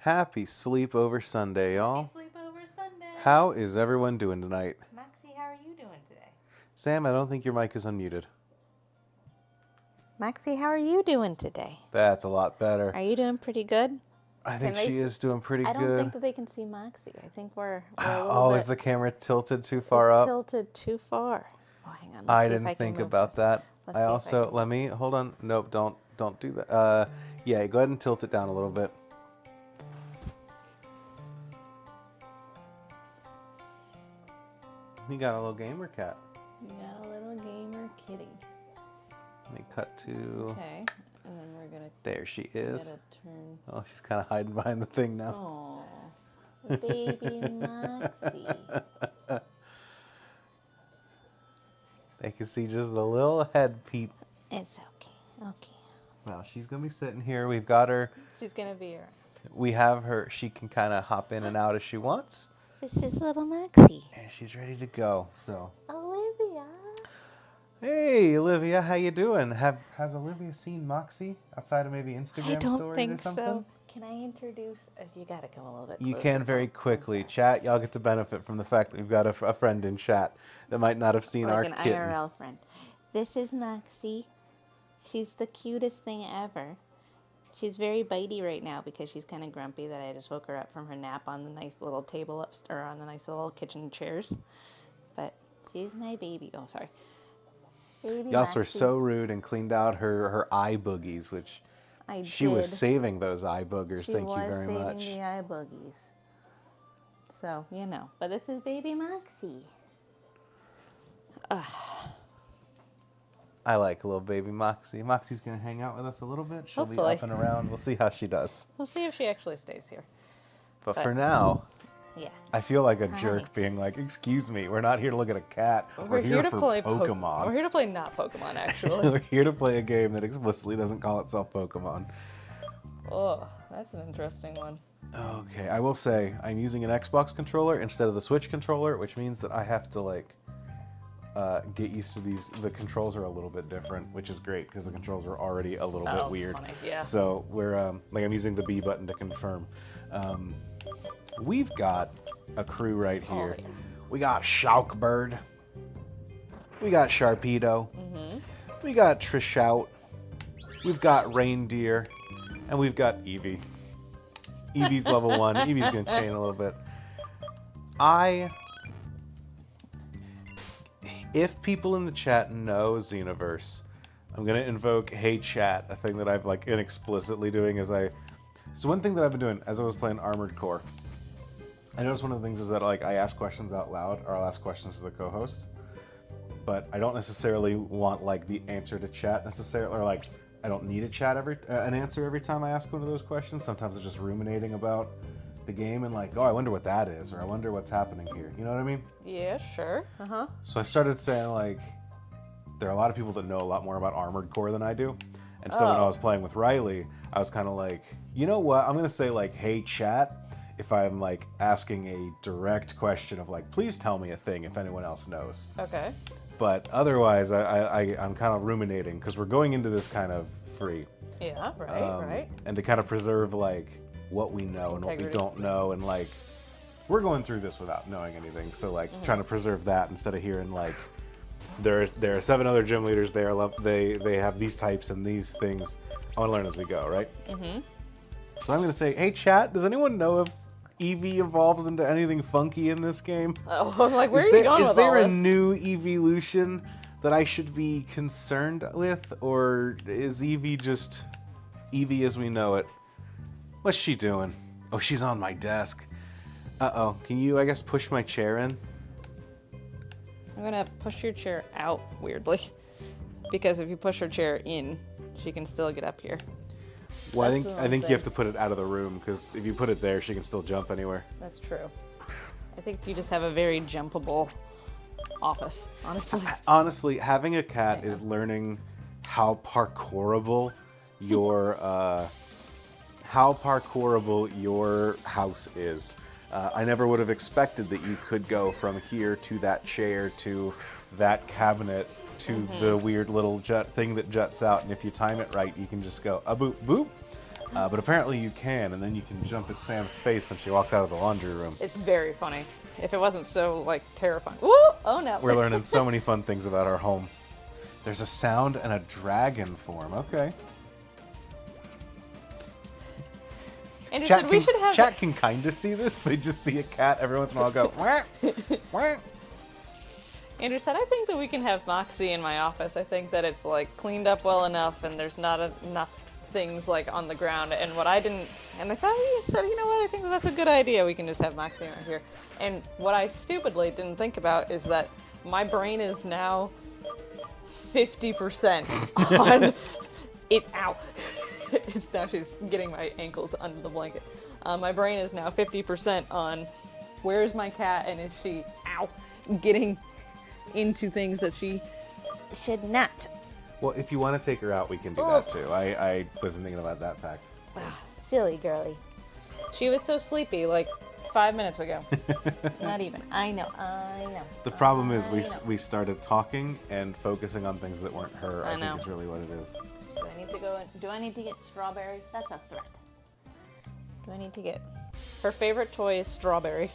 Happy Sleepover Sunday, y'all. Happy Sleepover Sunday. How is everyone doing tonight? Maxie, how are you doing today? Sam, I don't think your mic is unmuted. Maxie, how are you doing today? That's a lot better. Are you doing pretty good? I think she is doing pretty good. I don't think that they can see Maxie. I think we're a little Oh, bit... is the camera tilted too far up? tilted too far. Oh, hang on. I didn't think about that. I also, let me, hold on. Nope, don't do that. Yeah, go ahead and tilt it down a little bit. You got a little gamer cat. You got a little gamer kitty. Let me cut to... Okay, and then we're going to... There she is. Turn... Oh, she's kind of hiding behind the thing now. Oh, baby Maxie. They can see just the little head peep. It's okay. Okay. Well, she's going to be sitting here. We've got her. She's going to be here. We have her. She can kind of hop in and out as she wants. This is little Maxie. And she's ready to go. So. Olivia. Hey, Olivia, how you doing? Has Olivia seen Moxie outside of maybe Instagram stories or something? I don't think so. Can I introduce? You got to come a little bit closer. You can very quickly. Chat, y'all get to benefit from the fact that we've got a friend in chat that might not have seen our kitten. Like an IRL friend. This is Moxie. She's the cutest thing ever. She's very bitey right now because she's kind of grumpy that I just woke her up from her nap on the nice little table upstairs, or on the nice little kitchen chairs. But she's my baby. Oh, sorry. Baby Y'all Maxie. were so rude and cleaned out her eye boogies, which she was saving those eye boogers. Thank you very much. She was saving the eye boogies. So, you know. But this is baby Maxie. I like little baby Moxie. Moxie's going to hang out with us a little bit. She'll Hopefully. be up and around. We'll see how she does. We'll see if she actually stays here. But for now, yeah. I feel like a jerk being like, excuse me, we're not here to look at a cat. We're here to play Pokemon. We're here to play not Pokemon, actually. We're here to play a game that explicitly doesn't call itself Pokemon. Oh, that's an interesting one. Okay, I will say I'm using an Xbox controller instead of the Switch controller, which means that I have to like get used to these. The controls are a little bit different, which is great because the controls are already a little bit weird. Funny. Yeah. So we're like I'm using the B button to confirm. We've got a crew right here. Oh, yes. We got Shockbird. We got Sharpedo. We got Trishout. We've got Reindeer. And we've got Eevee. Eevee's level 1. Eevee's going to chain a little bit. If people in the chat know Xenoverse, I'm going to invoke Hey Chat, a thing that I've like been explicitly doing as So one thing that I've been doing as I was playing Armored Core, I noticed one of the things is that like I ask questions out loud, or I'll ask questions to the co-host, but I don't necessarily want like the answer to chat necessarily, or like I don't need an answer every time I ask one of those questions. Sometimes I'm just ruminating about the game and like, oh, I wonder what that is, or I wonder what's happening here. You know what I mean? Yeah, sure. So I started saying like, there are a lot of people that know a lot more about Armored Core than I do. And so when I was playing with Riley, I was kind of like, you know what? I'm going to say like, hey, chat, if I'm like asking a direct question of like, please tell me a thing if anyone else knows. Okay. But otherwise, I'm kind of ruminating because we're going into this kind of free. Yeah, right. And to kind of preserve like what we know and what we don't know, and like we're going through this without knowing anything. So like trying to preserve that instead of hearing like there are 7 other gym leaders. They have these types and these things. I want to learn as we go, right? So I'm going to say, hey chat, does anyone know if Eevee evolves into anything funky in this game? Oh, I'm like, where are you going with all this? Is there a new evolution that I should be concerned with? Or is Eevee just Eevee as we know it? What's she doing? Oh, she's on my desk. Uh-oh. Can you, I guess, push my chair in? I'm going to push your chair out, weirdly. Because if you push her chair in, she can still get up here. Well, I think you have to put it out of the room, because if you put it there, she can still jump anywhere. That's true. I think you just have a very jumpable office, honestly. Honestly, having a cat is learning how parkourable your house is. I never would have expected that you could go from here to that chair to that cabinet to the weird little jut thing that juts out, and if you time it right, you can just go a boop boop. But apparently you can, and then you can jump at Sam's face when she walks out of the laundry room. It's very funny. If it wasn't so, like, terrifying. Woo! Oh, no. We're learning so many fun things about our home. There's a sound and a dragon form. Okay. Andrew said we should have... Chat can kind of see this. They just see a cat every once in a while go, wah, wah. Andrew said, I think that we can have Moxie in my office. I think that it's, like, cleaned up well enough and there's not enough things, like, on the ground. And what I didn't... And I thought he said, you know what, I think that's a good idea. We can just have Moxie right here. And what I stupidly didn't think about is that my brain is now 50% on... It's out. It's now she's getting my ankles under the blanket. My brain is now 50% on where's my cat and is she, ow, getting into things that she should not. Well, if you want to take her out, we can do that too. I wasn't thinking about that fact. Silly girly. She was so sleepy like 5 minutes ago. Not even. I know. The problem is we started talking and focusing on things that weren't her. I think is really what it is. Do I need to go? Do I need to get Strawberry? That's a threat. Do I need to get? Her favorite toy is Strawberry.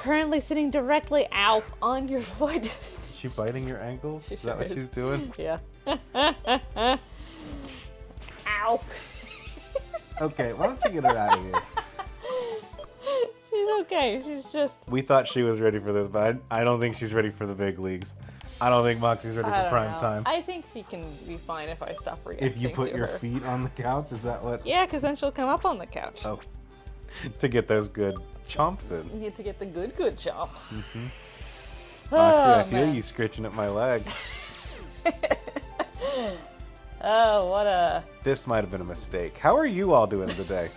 Currently sitting directly, ow, on your foot. Is she biting your ankles? Is that what she's doing? Yeah. Ow. Okay, why don't you get her out of here? She's okay. She's just... We thought she was ready for this, but I don't think she's ready for the big leagues. I don't think Moxie's ready for prime time. I think she can be fine if I stop reacting If you put to your her. feet on the couch, is that what? Yeah, because then she'll come up on the couch. Oh, to get those good chomps in. You get to get the good chomps. Mm-hmm. Oh, Moxie, I feel man. you scratching at my leg. Oh, what a... This might have been a mistake. How are you all doing today?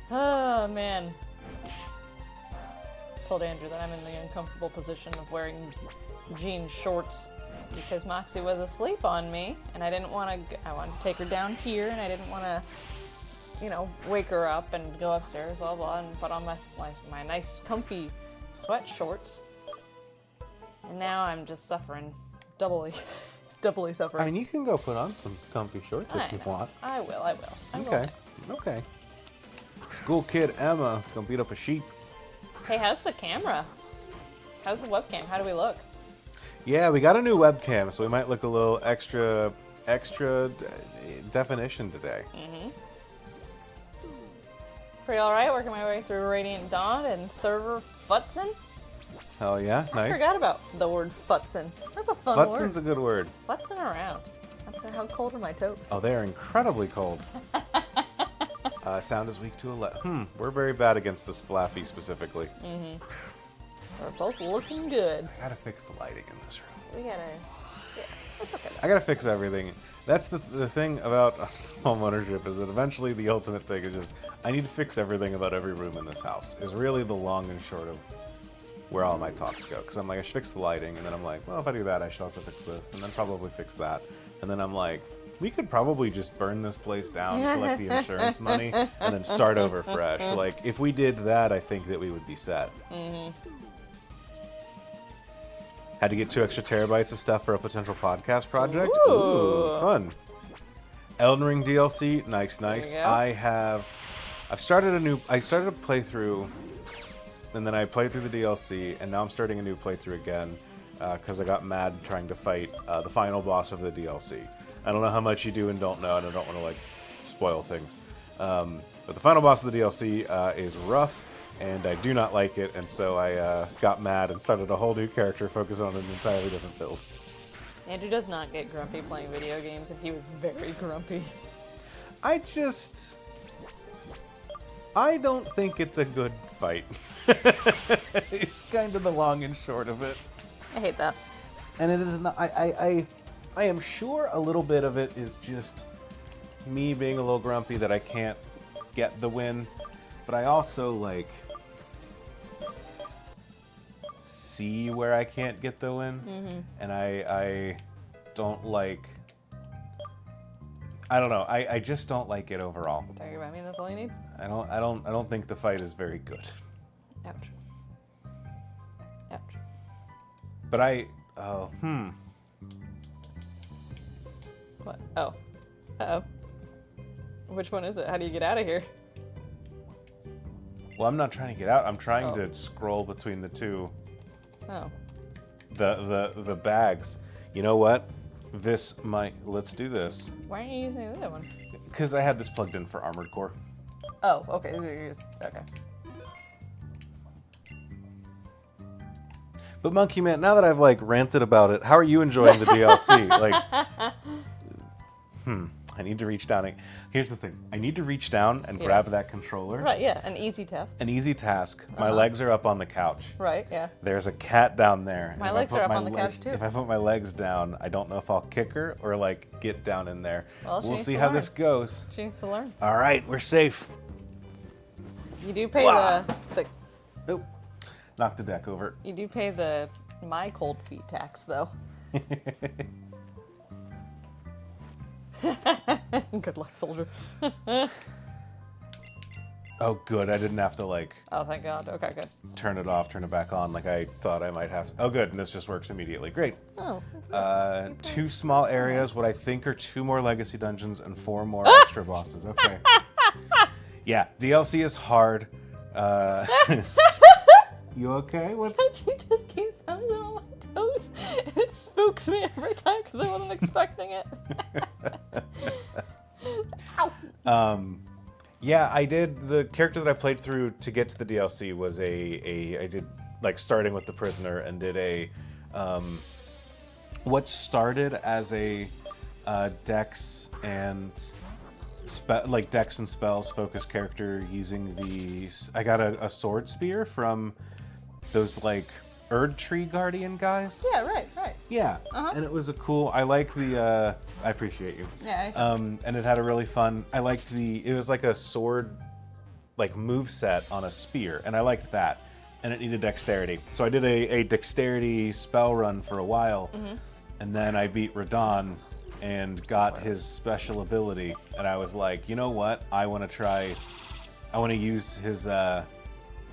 Oh, man. Told Andrew that I'm in the uncomfortable position of wearing jean shorts because Moxie was asleep on me, and I didn't want to. I wanted to take her down here, and I didn't want to, you know, wake her up and go upstairs, blah blah, and put on my nice, comfy sweat shorts. And now I'm just suffering, doubly suffering. I mean, you can go put on some comfy shorts if you want. I will. Okay. Okay. School kid Emma gonna beat up a sheep. Hey, how's the camera? How's the webcam? How do we look? Yeah, we got a new webcam, so we might look a little extra definition today. Mm-hmm. Pretty alright, working my way through Radiant Dawn and server Futzin. Hell yeah, nice. I forgot about the word Futzin. That's a fun word. Futzin's a good word. Futzin around. How cold are my toes? Oh, they are incredibly cold. Sound is weak to 11. We're very bad against this Flaffy specifically. Mm-hmm. We're both looking good. I gotta fix the lighting in this room. We gotta... Yeah, it's okay. I gotta fix everything. That's the thing about home ownership, is that eventually the ultimate thing is just, I need to fix everything about every room in this house, is really the long and short of where all my talks go. Because I'm like, I should fix the lighting, and then I'm like, well, if I do that, I should also fix this, and then probably fix that. And then I'm like, we could probably just burn this place down, collect the insurance money, and then start over fresh. Like, if we did that, I think that we would be set. Mm-hmm. Had to get 2 extra terabytes of stuff for a potential podcast project. Ooh. Fun. Elden Ring DLC, nice. I've started I started a playthrough, and then I played through the DLC, and now I'm starting a new playthrough again, because I got mad trying to fight the final boss of the DLC. I don't know how much you do and don't know, and I don't want to, like, spoil things. But the final boss of the DLC is rough, and I do not like it, and so I got mad and started a whole new character focused on an entirely different build. Andrew does not get grumpy playing video games, and he was very grumpy. I don't think it's a good fight. It's kind of the long and short of it. I hate that. And it is not... I am sure a little bit of it is just me being a little grumpy that I can't get the win, but I also, like, see where I can't get the win, and I don't like... I don't know. I just don't like it overall. Talking about me, that's all you need? I don't think the fight is very good. Ouch. Ouch. But What? Oh. Uh-oh. Which one is it? How do you get out of here? Well, I'm not trying to get out. I'm trying to scroll between the two. Oh. The bags. You know what? Let's do this. Why aren't you using the other one? Because I had this plugged in for Armored Core. Oh, okay. Okay. But Monkey Man, now that I've like ranted about it, how are you enjoying the DLC? Like, I need to reach down. Here's the thing. I need to reach down and grab that controller. Right, yeah. An easy task. An easy task. My legs are up on the couch. Right, yeah. There's a cat down there. My legs are up on the couch too. If I put my legs down, I don't know if I'll kick her or like get down in there. Well, we'll see how this goes. She needs to learn. All right, we're safe. You do pay the Oop. Knock the deck over. You do pay the my cold feet tax though. Good luck, soldier. Oh, good. I didn't have to like. Oh, thank God. Okay, good. Turn it off, turn it back on, like I thought I might have. Oh, good. And this just works immediately. Great. Oh. 2 small areas, what I think are 2 more legacy dungeons and 4 more extra bosses. Okay. Yeah, DLC is hard. You okay? What's? She just keeps coming on my toes. It spooks me every time because I wasn't expecting it. Ow. Yeah, I did. The character that I played through to get to the DLC was I did like starting with the prisoner and did a what started as a dex and dex and spells focused character using I got a sword spear from those like Erd Tree Guardian guys. Yeah, right. Yeah, and it was a cool. I like the. I appreciate you. Yeah. And it had a really fun. I liked it was like a sword, like move set on a spear, and I liked that. And it needed dexterity, so I did a dexterity spell run for a while, and then I beat Radon and got his special ability, and I was like, you know what? I want to use his.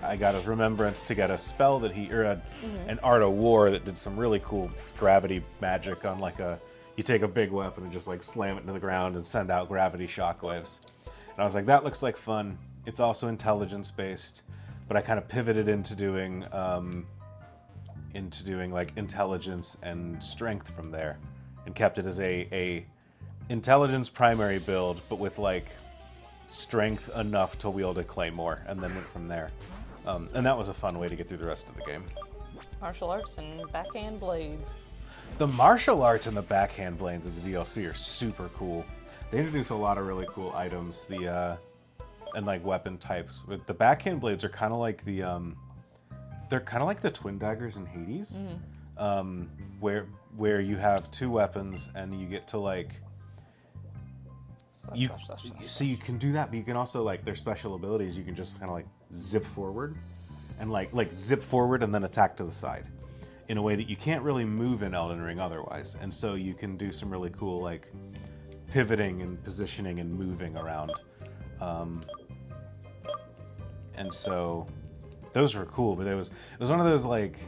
I got his remembrance to get a spell that an art of war that did some really cool gravity magic on you take a big weapon and just like slam it into the ground and send out gravity shockwaves. And I was like, that looks like fun. It's also intelligence based, but I kind of pivoted into doing like intelligence and strength from there, and kept it as a intelligence primary build, but with like strength enough to wield a claymore, and then went from there. And that was a fun way to get through the rest of the game. Martial arts and backhand blades. The martial arts and the backhand blades of the DLC are super cool. They introduce a lot of really cool items. And like weapon types. With the backhand blades are kind of like they're kind of like the twin daggers in Hades, where you have 2 weapons and you get to like. So you can do that, but you can also like their special abilities. You can just kind of like zip forward, and like zip forward and then attack to the side, in a way that you can't really move in Elden Ring otherwise. And so you can do some really cool like pivoting and positioning and moving around. And so those were cool, but it was one of those like.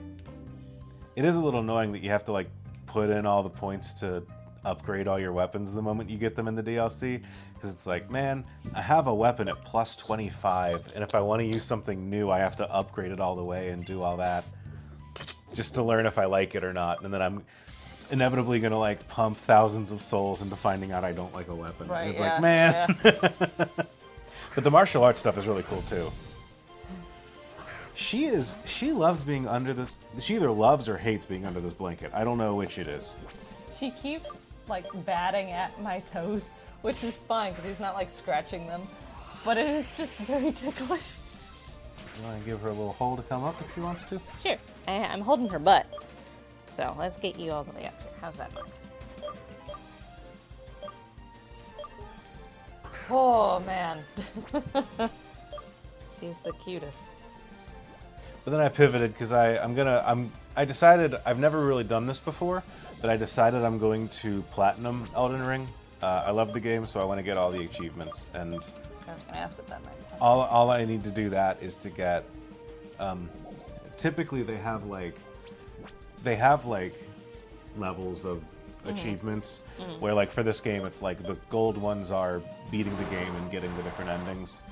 It is a little annoying that you have to like put in all the points to upgrade all your weapons the moment you get them in the DLC, because it's like, man, I have a weapon at plus 25, and if I want to use something new, I have to upgrade it all the way and do all that just to learn if I like it or not, and then I'm inevitably gonna like pump thousands of souls into finding out I don't like a weapon. Right, and it's yeah, like, man. yeah. But the martial arts stuff is really cool too. She loves being under this. She either loves or hates being under this blanket. I don't know which it is. She keeps like batting at my toes, which is fine because he's not like scratching them, but it is just very ticklish. You want to give her a little hole to come up if she wants to? Sure. I'm holding her butt. So let's get you all the way up here. How's that, Max? Oh man. She's the cutest. But then I pivoted because I decided I've never really done this before, but I decided I'm going to platinum Elden Ring. I love the game, so I want to get all the achievements, and I was gonna ask what that meant. all I need to do that is to get. Typically, they have like levels of achievements, where like for this game, it's like the gold ones are beating the game and getting the different endings,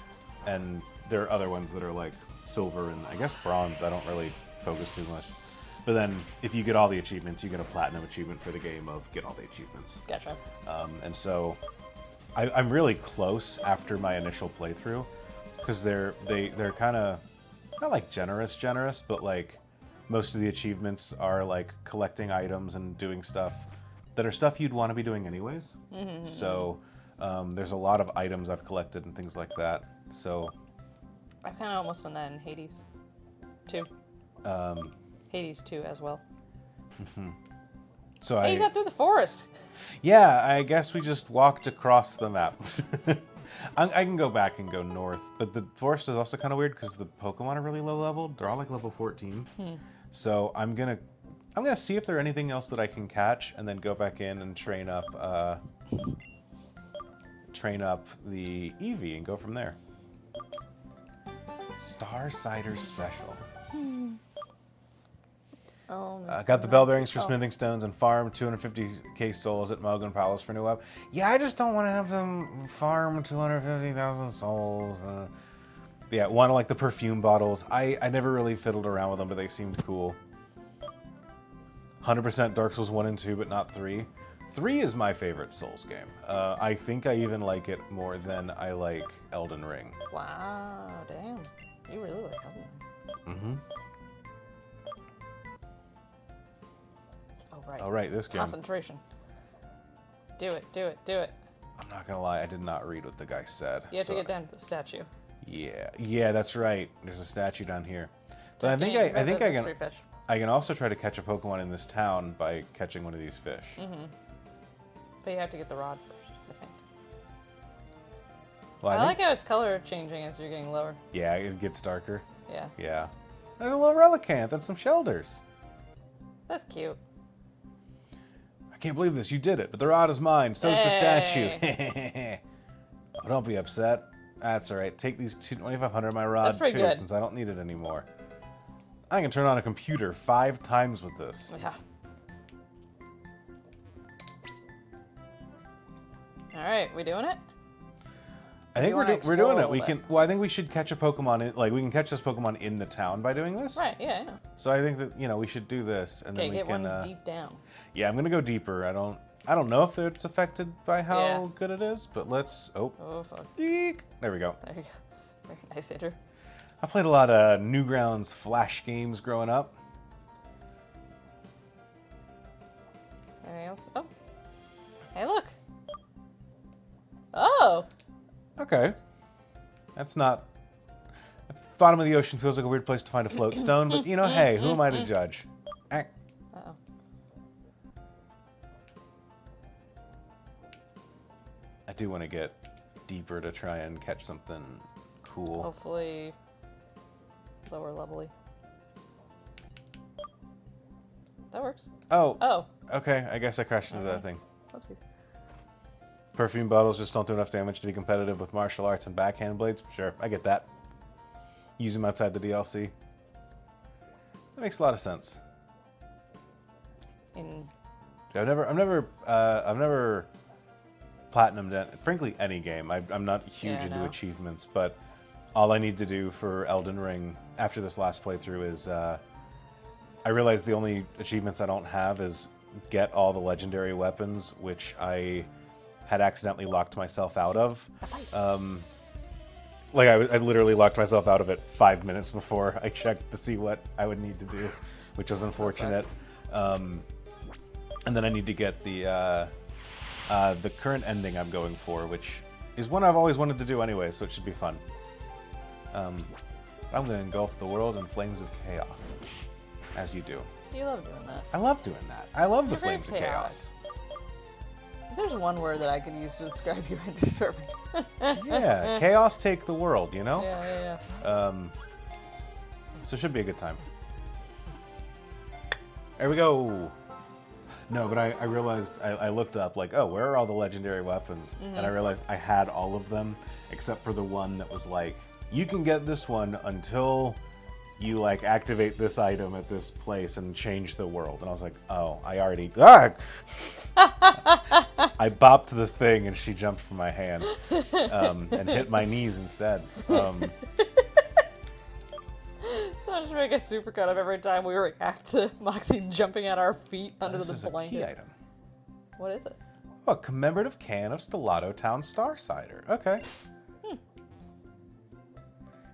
and there are other ones that are like silver and I guess bronze. I don't really focus too much. But then if you get all the achievements, you get a platinum achievement for the game of get all the achievements. Gotcha. And so I'm really close after my initial playthrough, because they're kind of not like generous, but like most of the achievements are like collecting items and doing stuff that are stuff you'd want to be doing anyways. So there's a lot of items I've collected and things like that. So I've kind of almost done that in Hades 2. Hades 2 as well. so Hey, you got through the forest. Yeah, I guess we just walked across the map. I can go back and go north, but the forest is also kind of weird because the Pokemon are really low leveled. They're all like level 14. So I'm gonna see if there's anything else that I can catch, and then go back in and train up the Eevee and go from there. Star Cider Special. Oh, Got the bell bearings for smithing stones and farm 250k souls at Mogan Palace for new web. Yeah, I just don't want to have to farm 250,000 souls. Yeah, one of like the perfume bottles. I never really fiddled around with them, but they seemed cool. 100% Dark Souls 1 and 2, but not 3. 3 is my favorite Souls game. I think I even like it more than I like Elden Ring. Wow, damn. You really like Elden Ring. Oh, right. All right, this game. Concentration. Do it. I'm not gonna lie, I did not read what the guy said. You have to get down to the statue. Yeah, that's right. There's a statue down here. But I think I can also try to catch a Pokemon in this town by catching one of these fish. But you have to get the rod first, I think. Well, I like how its color changing as you're getting lower. Yeah, it gets darker. Yeah. Yeah. There's a little Relicanth and some Shelders. That's cute. I can't believe this. You did it. But the rod is mine. So's the statue. Oh, don't be upset. That's all right. Take these 2,500 of my rod too, good. since I don't need it anymore. I can turn on a computer 5 times with this. Yeah. All right, we doing it? I think wanna we're explore doing a it. We little can. Well, I think we should catch a Pokemon. We can catch this Pokemon in the town by doing this. Right, yeah, I know. So I think that we should do this, and Okay, then we get can. one deep down. Yeah, I'm gonna go deeper. I don't know if it's affected by how good it is, but let's. Oh, fuck. Eek. There we go. There you go. Very nice, Andrew. I played a lot of Newgrounds Flash games growing up. Anything else? Oh. Hey, look. Oh. Okay. That's not. Bottom of the ocean feels like a weird place to find a float stone, but hey, who am I to judge? Eh. Uh-oh. I do want to get deeper to try and catch something cool. Hopefully lower levelly. That works. Oh. Oh. Okay, I guess I crashed into that thing. Oopsies. Perfume bottles just don't do enough damage to be competitive with martial arts and backhand blades. Sure, I get that. Use them outside the DLC. That makes a lot of sense. I've never platinumed, frankly, any game. I'm not huge into achievements, but all I need to do for Elden Ring after this last playthrough is I realize the only achievements I don't have is get all the legendary weapons, which I had accidentally locked myself out of. I literally locked myself out of it 5 minutes before I checked to see what I would need to do, which was unfortunate. And then I need to get the current ending I'm going for, which is one I've always wanted to do anyway, so it should be fun. I'm going to engulf the world in flames of chaos, as you do. You love doing that. I love doing that. I love the You're very flames of chaos. If there's one word that I could use to describe you, Andrew Sherman. Yeah, chaos take the world, you know? Yeah. So it should be a good time. There we go. No, but I realized, I looked up, like, oh, where are all the legendary weapons? And I realized I had all of them, except for the one that was like, you can get this one until you like activate this item at this place and change the world. And I was like, oh, I already, I bopped the thing and she jumped from my hand and hit my knees instead. So I just make a supercut of every time we react to Moxie jumping at our feet under This the is a blanket. key item. What is it? Oh, a commemorative can of Stellato Town Star Cider. Okay.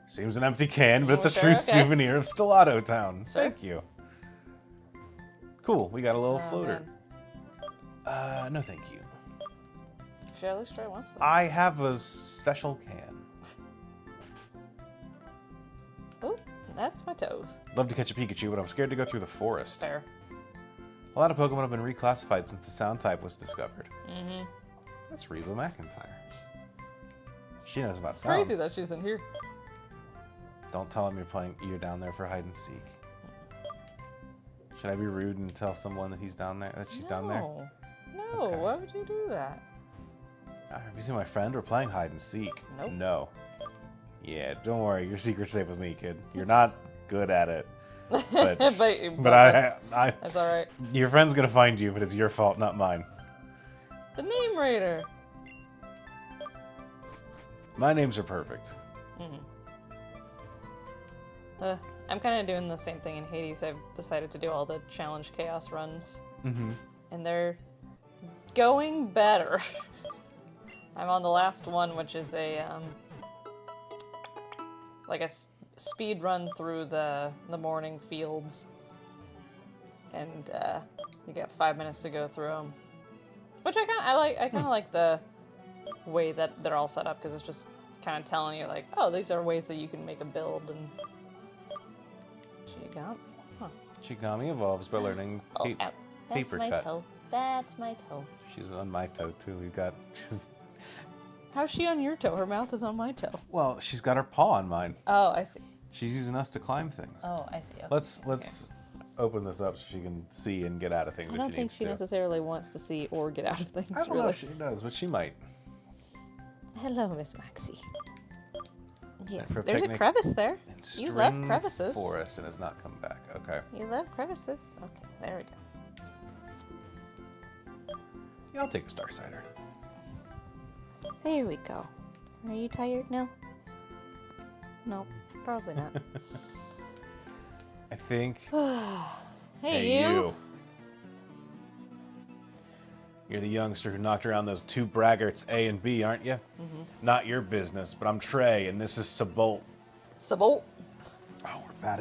Seems an empty can, but it's a true Okay. souvenir of Stellato Town. Sure. Thank you. Cool, we got a little Oh, floater. man. No thank you. Should I at least try once? Though? I have a special can. Oh, that's my toes. Love to catch a Pikachu, but I'm scared to go through the forest. Fair. A lot of Pokemon have been reclassified since the sound type was discovered. Mm-hmm. That's Reba McEntire. She knows about It's sounds. crazy that she's in here. Don't tell him you're down there for hide and seek. Should I be rude and tell someone that he's down there? That she's down there? No, Okay. why would you do that? Have you seen my friend? We're playing hide and seek. Nope. No. Yeah, don't worry. Your secret's safe with me, kid. You're not good at it. But, but I, that's all right. your friend's gonna find you, but it's your fault, not mine. The name raider. My names are perfect. I'm kind of doing the same thing in Hades. I've decided to do all the challenge chaos runs, and they're going better. I'm on the last one, which is a like a speed run through the morning fields, and you get 5 minutes to go through them, which I kind of like the way that they're all set up, because it's just kind of telling you like, oh, these are ways that you can make a build. And Shigami evolves by learning Oh, ow. That's paper my cut. toe. That's my toe. She's on my toe too. How's she on your toe? Her mouth is on my toe. Well, she's got her paw on mine. Oh, I see. She's using us to climb things. Oh, I see. Okay. Let's open this up so she can see and get out of things. I if don't she think needs she to. necessarily wants to see or get out of things. I don't know really. if she does, but she might. Hello, Miss Maxie. Yes. For a There's a picnic crevice there. in You love String crevices. Forest and has not come back. Okay. You love crevices. Okay, there we go. Yeah, I'll take a Star Cider. There we go. Are you tired now? No, probably not. I think. Hey, you. You're the youngster who knocked around those two braggarts A and B, aren't you? Not your business, but I'm Trey, and this is Sabolt. Sabolt. Oh, we're bad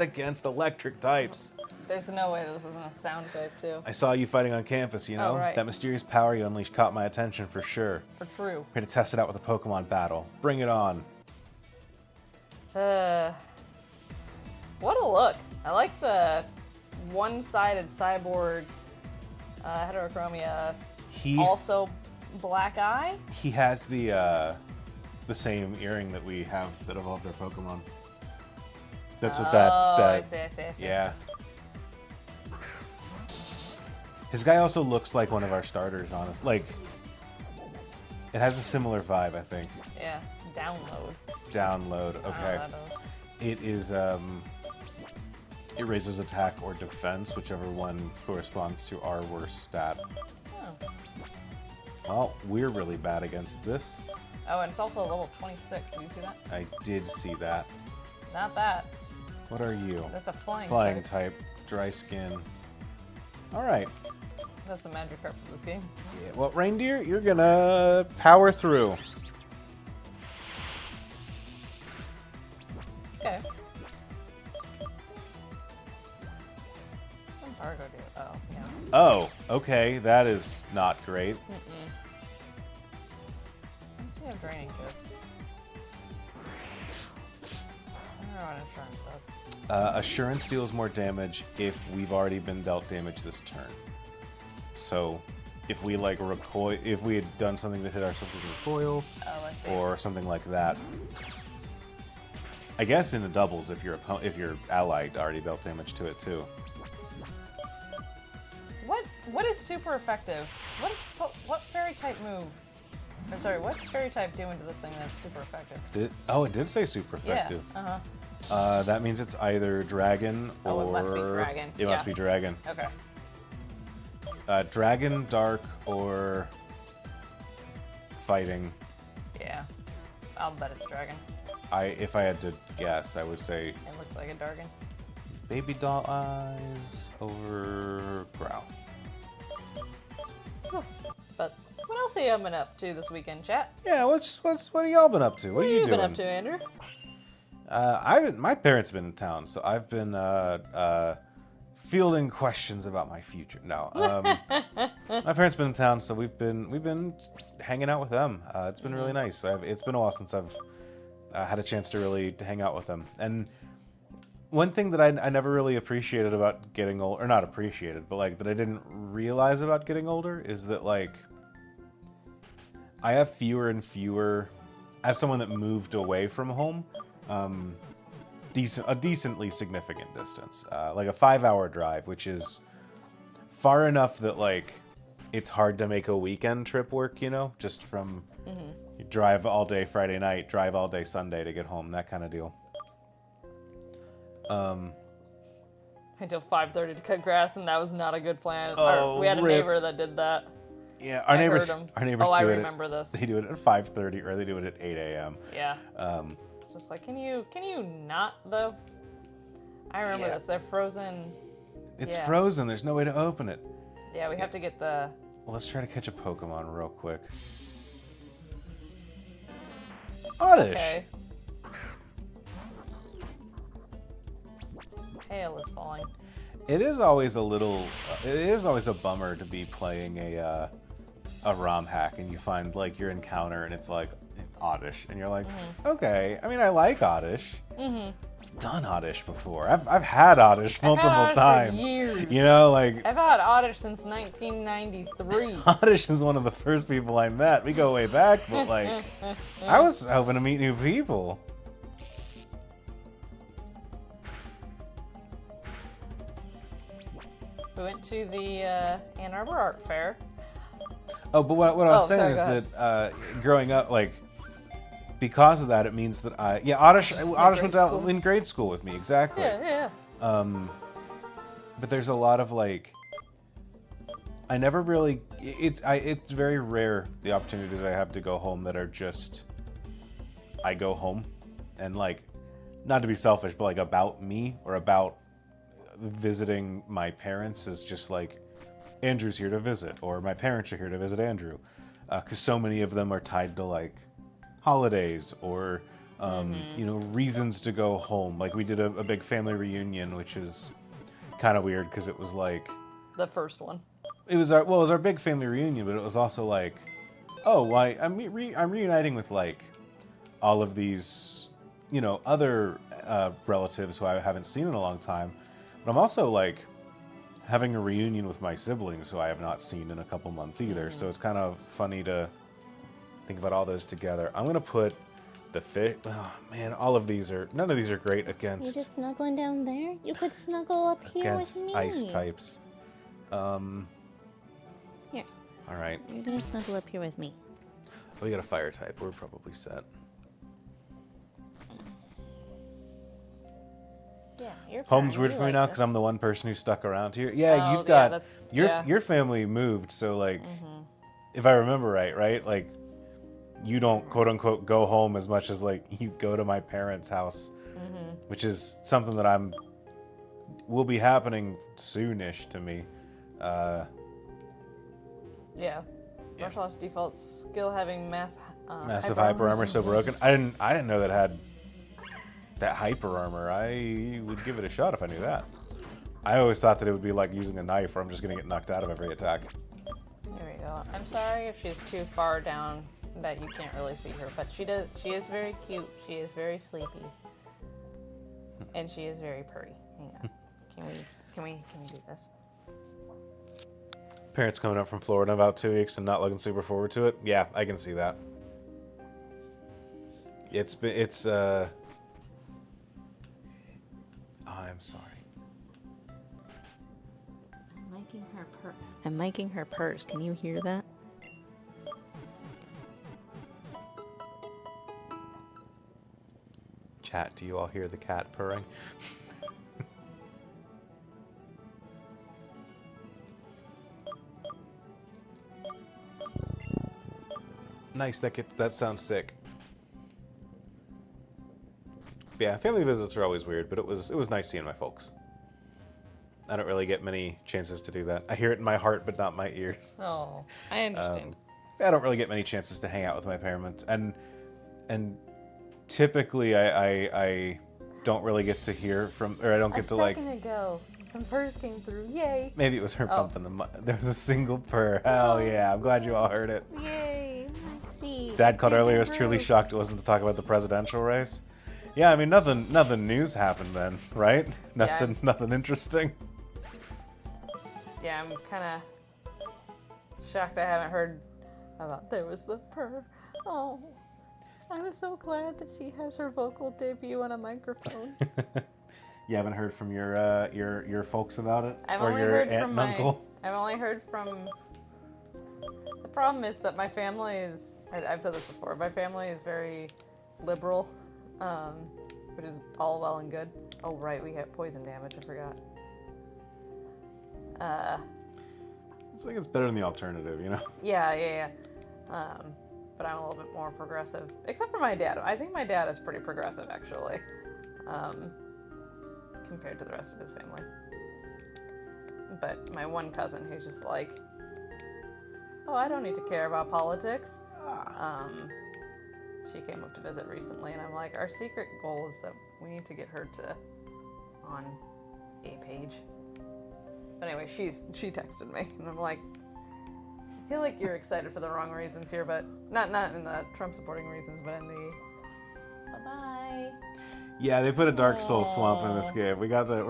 against electric types. There's no way this isn't a sound type too. I saw you fighting on campus, you know? Oh, right. That mysterious power you unleashed caught my attention for sure. For true. Here to test it out with a Pokemon battle. Bring it on. What a look. I like the one-sided cyborg heterochromia. Also black eye. He has the same earring that we have that evolved our Pokemon. That's what that. I see. Yeah. His guy also looks like one of our starters, honestly. Like, it has a similar vibe, I think. Yeah. Download. Download, okay. Oh, It is, it raises attack or defense, whichever one corresponds to our worst stat. Oh. Well, we're really bad against this. Oh, and it's also level 26. Do you see that? I did see that. Not that. What are you? That's a flying Flying type. type, dry skin. All right. That's the magic card for this game. Yeah, well, Reindeer, you're gonna power through. Okay. Some Argo do. Oh, yeah. Oh, okay, that is not great. What does he have draining kiss? I don't know what insurance does. Assurance deals more damage if we've already been dealt damage this turn. So, if we like recoil, if we had done something that hit ourselves with recoil, Oh, I see. or something like that. I guess in the doubles, if your ally already dealt damage to it too. What is super effective? What fairy type move? Or sorry, what fairy type do into this thing that's super effective? It did say super effective. Yeah. That means it's either dragon or... Oh, it must be dragon. It must be dragon. Okay. Dragon, dark, or fighting. Yeah. I'll bet it's dragon. If I had to guess, I would say It looks like a dragon. baby doll eyes over growl. Cool. But what else have you been up to this weekend, chat? Yeah, what have y'all been up to? What are you doing? been up to, Andrew? My parents have been in town, so I've been fielding questions about my future. No, my parents been in town, so we've been hanging out with them. It's been really nice. It's been a while since I've had a chance to really hang out with them. And one thing that I never really appreciated about getting old, or not appreciated, but like that I didn't realize about getting older is that like I have fewer and fewer, as someone that moved away from home, a decently significant distance, like a 5-hour drive, which is far enough that like it's hard to make a weekend trip work, you know, just from you drive all day Friday night, drive all day Sunday to get home, that kind of deal. Until 5:30 to cut grass, and that was not a good plan. Oh, We had a rip. neighbor that did that. Yeah, I heard him. Our neighbors Oh, I do it. remember this. They do it at 5:30 or they do it at 8 a.m. Yeah. It's just like, can you not though? I remember this. They're frozen. It's Yeah. frozen. There's no way to open it. Yeah, we have to get the. Let's try to catch a Pokemon real quick. Oddish. Okay. Hail is falling. It is always a little. It is always a bummer to be playing a ROM hack and you find like your encounter and it's like Oddish and you're like, okay. I mean, I like Oddish. Done Oddish before. I've had Oddish multiple Oddish for times. years. You know, like I've had Oddish since 1993. Oddish is one of the first people I met. We go way back, but like, I was hoping to meet new people. We went to the Ann Arbor Art Fair. Oh, but what I was saying sorry, is go ahead. that growing up, like, because of that, it means that Oddish went out school. in grade school with me, exactly. Yeah. But there's a lot of like, I never really. It's very rare the opportunities I have to go home that are just. I go home, and like, not to be selfish, but like about me or about visiting my parents is just like, Andrew's here to visit, or my parents are here to visit Andrew, because so many of them are tied to like holidays or you know, reasons to go home. Like we did a big family reunion, which is kind of weird because it was like The first one. it was our big family reunion, but it was also like, oh, why I'm reuniting with like all of these, you know, other relatives who I haven't seen in a long time, but I'm also like having a reunion with my siblings who I have not seen in a couple months either. So it's kind of funny to think about all those together. I'm gonna put the fit. Oh man, none of these are great You against just snuggling down there? You could snuggle up here against with me. ice types. Here, All right. you're gonna snuggle up here with me. We got a fire type. We're probably set. Yeah, you're Home's fine. weird You for me like now because this. I'm the one person who's stuck around here. Yeah, Oh, you've yeah, got that's- your family moved, so like, if I remember right, like, you don't quote unquote go home as much as like you go to my parents' house, which is something that will be happening soonish to me. Yeah. Martial arts default skill having Massive hyper armor so broken. I didn't know that had that hyper armor. I would give it a shot if I knew that. I always thought that it would be like using a knife where I'm just gonna get knocked out of every attack. There we go. I'm sorry if she's too far down that you can't really see her, but she is very cute. She is very sleepy. And she is very purry. Hang on. Can we do this? Parents coming up from Florida in about 2 weeks and not looking super forward to it. Yeah, I can see that. I'm sorry. I'm miking her purse. Can you hear that? Chat, do you all hear the cat purring? Nice, that sounds sick. Yeah, family visits are always weird, but it was nice seeing my folks. I don't really get many chances to do that. I hear it in my heart, but not my ears. Oh, I understand. I don't really get many chances to hang out with my parents, and typically I don't really get to hear from, or I don't get to like. A second ago, some purrs came through. Yay! Maybe it was her pumping there was a single purr. Hell yeah! I'm glad you all heard it. Yay, Maxie. Dad called earlier. Was truly shocked it wasn't to talk about the presidential race. Yeah, I mean nothing news happened then, right? Nothing interesting. Yeah, I'm kind of shocked I haven't heard about there was the purr. Oh, I was so glad that she has her vocal debut on a microphone. You haven't heard from your folks about it, I've or only your heard aunt from and uncle? I've only heard from. The problem is that my family is. I've said this before. My family is very liberal, which is all well and good. Oh right, we get poison damage. I forgot. It's like it's better than the alternative, you know? Yeah. But I'm a little bit more progressive, except for my dad. I think my dad is pretty progressive, actually, compared to the rest of his family. But my one cousin, he's just like, oh, I don't need to care about politics. She came up to visit recently, and I'm like, our secret goal is that we need to get her on a page. But anyway, she texted me, and I'm like, I feel like you're excited for the wrong reasons here, but not in the Trump supporting reasons, but in the bye-bye. Yeah, they put a Dark Soul swamp in this game. We're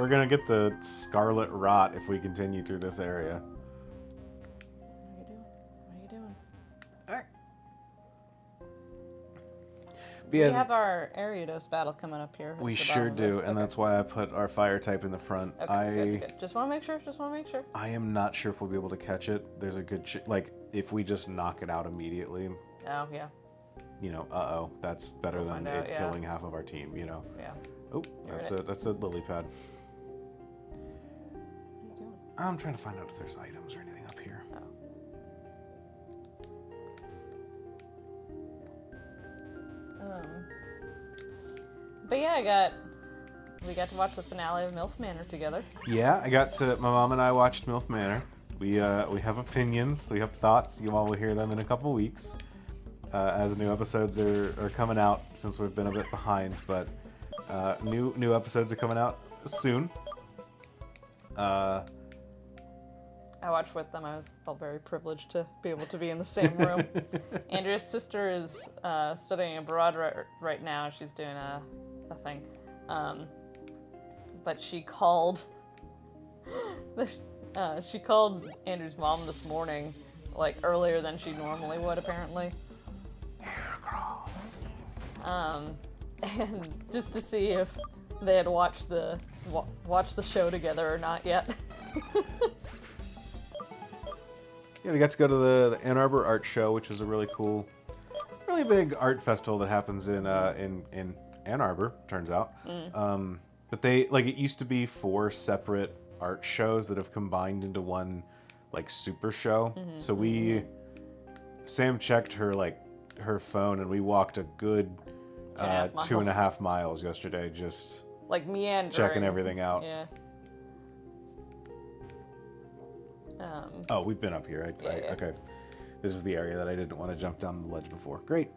gonna get the Scarlet Rot if we continue through this area. What are you doing? We have our Ariados battle coming up here. We sure do, and that's why I put our fire type in the front. Okay, good. Just want to make sure. I am not sure if we'll be able to catch it. There's a good if we just knock it out immediately. Oh yeah. You know, that's better than it killing half of our team. You know. Yeah. Oh, that's a lily pad. What are you doing? I'm trying to find out if there's items or anything up here. Oh. But yeah, we got to watch the finale of MILF Manor together. Yeah, my mom and I watched MILF Manor. We have opinions, we have thoughts. You all will hear them in a couple weeks as new episodes are coming out. Since we've been a bit behind, but new episodes are coming out soon. I watched with them. I felt very privileged to be able to be in the same room. Andrea's sister is studying abroad right now. She's doing a thing. But she called Andrew's mom this morning, like earlier than she normally would, apparently. And just to see if they had watched the show together or not yet. Yeah, we got to go to the Ann Arbor Art Show, which is a really big art festival that happens in Ann Arbor. Turns out, but it used to be 4 separate art shows that have combined into one super show. So Sam checked her phone, and we walked a good 2.5 miles yesterday, just meandering, checking everything out. Yeah. Oh, we've been up here. Yeah. Okay. This is the area that I didn't want to jump down the ledge before. Great.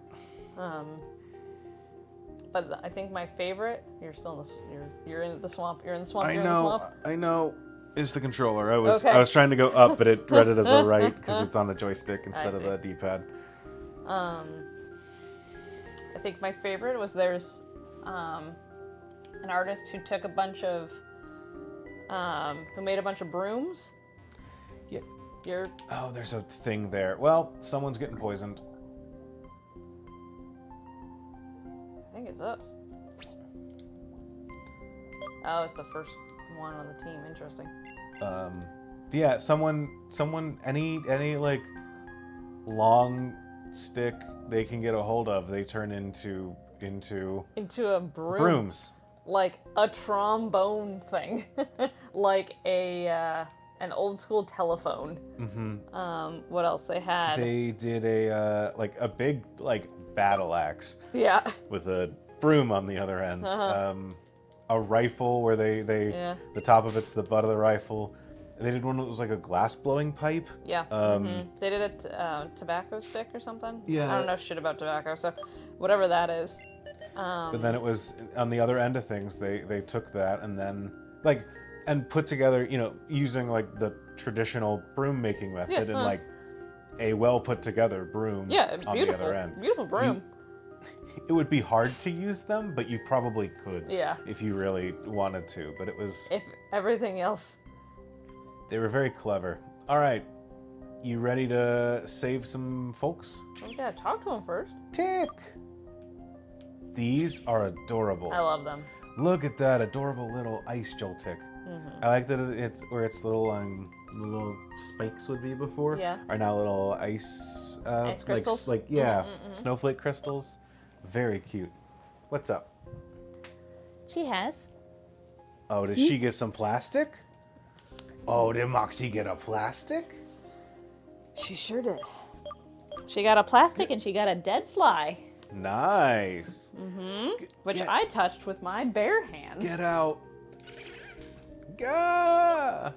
But I think my favorite. You're still you're in the swamp. You're in the swamp. I know. Is the controller. I was trying to go up, but it read it as a right because it's on a joystick instead of the D-pad. I think my favorite was there's an artist who took who made a bunch of brooms. Yeah. Oh, there's a thing there. Well, someone's getting poisoned. I think it's us. Oh, it's the first one on the team. Interesting. Yeah, someone, any long stick they can get a hold of, they turn into into a broom. brooms. Like a trombone thing. Like an old school telephone. What else they had? They did a big battle axe. Yeah. With a broom on the other end. A rifle where the top of it's the butt of the rifle. And they did one that was like a glass blowing pipe. Yeah. They did a tobacco stick or something. Yeah. I don't know shit about tobacco, so whatever that is. But then it was on the other end of things. They took that and then and put together, using like the traditional broom making method and like a well put together broom. Yeah, it's on beautiful. the other end. Beautiful broom. It would be hard to use them, but you probably could. Yeah. If you really wanted to, but it was. If everything else. They were very clever. All right, you ready to save some folks? We gotta talk to them first. Tick. These are adorable. I love them. Look at that adorable little ice Joltik. I like that it's where its little spikes would be before. Yeah. Are now little ice. Ice crystals? Snowflake crystals. Very cute. What's up? She has. Oh, did she get some plastic? Oh, did Moxie get a plastic? She sure did. She got a plastic and she got a dead fly. Nice. Which I touched with my bare hands. Get out. Gah!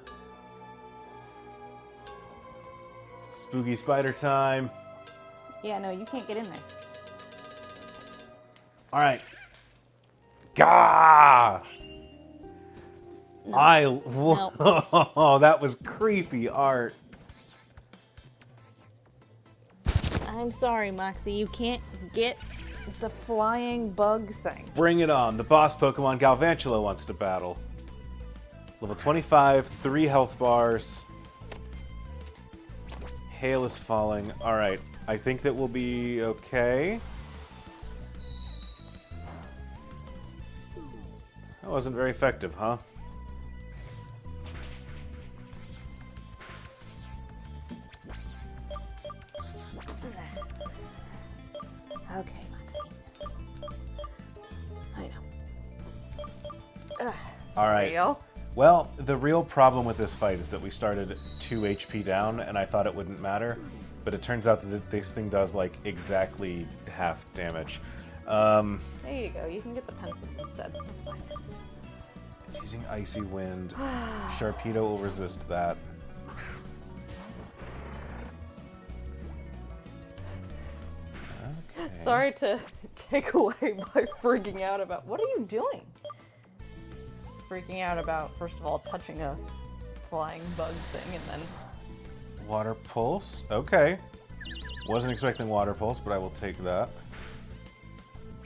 Spooky spider time. Yeah, no, you can't get in there. All right. Gah! No. Whoa, that was creepy art. I'm sorry, Moxie. You can't get The flying bug thing. Bring it on. The boss Pokemon Galvantula wants to battle. Level 25, 3 health bars. Hail is falling. All right. I think that will be okay. That wasn't very effective, huh? Okay, Moxie. I know. All right. Real? Well, the real problem with this fight is that we started 2 HP down, and I thought it wouldn't matter, but it turns out that this thing does like exactly half damage. There you go. You can get the pencils instead. That's fine. It's using Icy Wind. Sharpedo will resist that. Okay. Sorry to take away my freaking out about. What are you doing? Freaking out about, first of all, touching a flying bug thing, and then. Water Pulse. Okay. Wasn't expecting Water Pulse, but I will take that.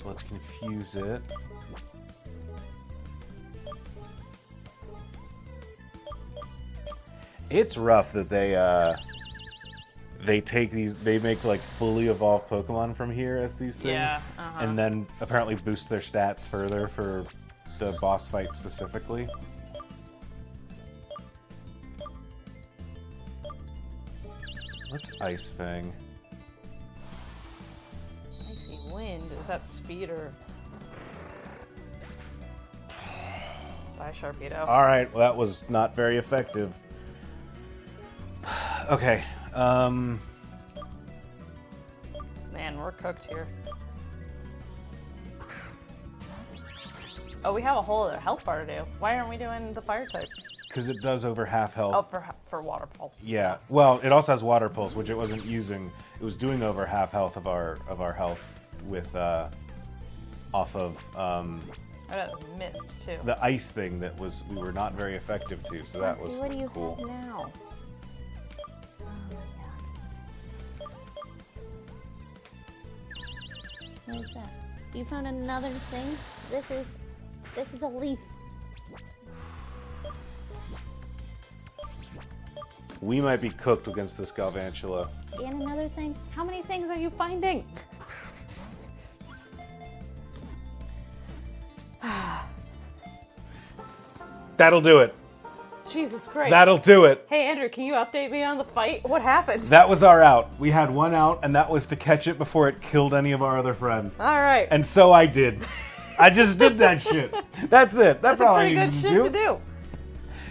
Let's confuse it. It's rough that they take these, they make like fully evolved Pokemon from here as these things, Yeah, and then apparently boost their stats further for the boss fight specifically. What's Ice Fang? Icy Wind? Is that speed or. Bye, Sharpedo. All right, well that was not very effective. Okay. Man, we're cooked here. Oh, we have a whole other health bar to do. Why aren't we doing the fire type? Because it does over half health. Oh, for water pulse. Yeah. Well, it also has Water Pulse, which it wasn't using. It was doing over half health of our health with off of I got missed too. the ice thing that was we were not very effective to. So that was What do you cool. have now? What is that? You found another thing? This is a leaf. We might be cooked against this Galvantula. And another thing? How many things are you finding? That'll do it. Jesus Christ. That'll do it. Hey, Andrew, can you update me on the fight? What happened? That was our out. We had one out, and that was to catch it before it killed any of our other friends. All right. And so I did. I just did that shit. That's it. That's all I pretty needed good to shit do. to do.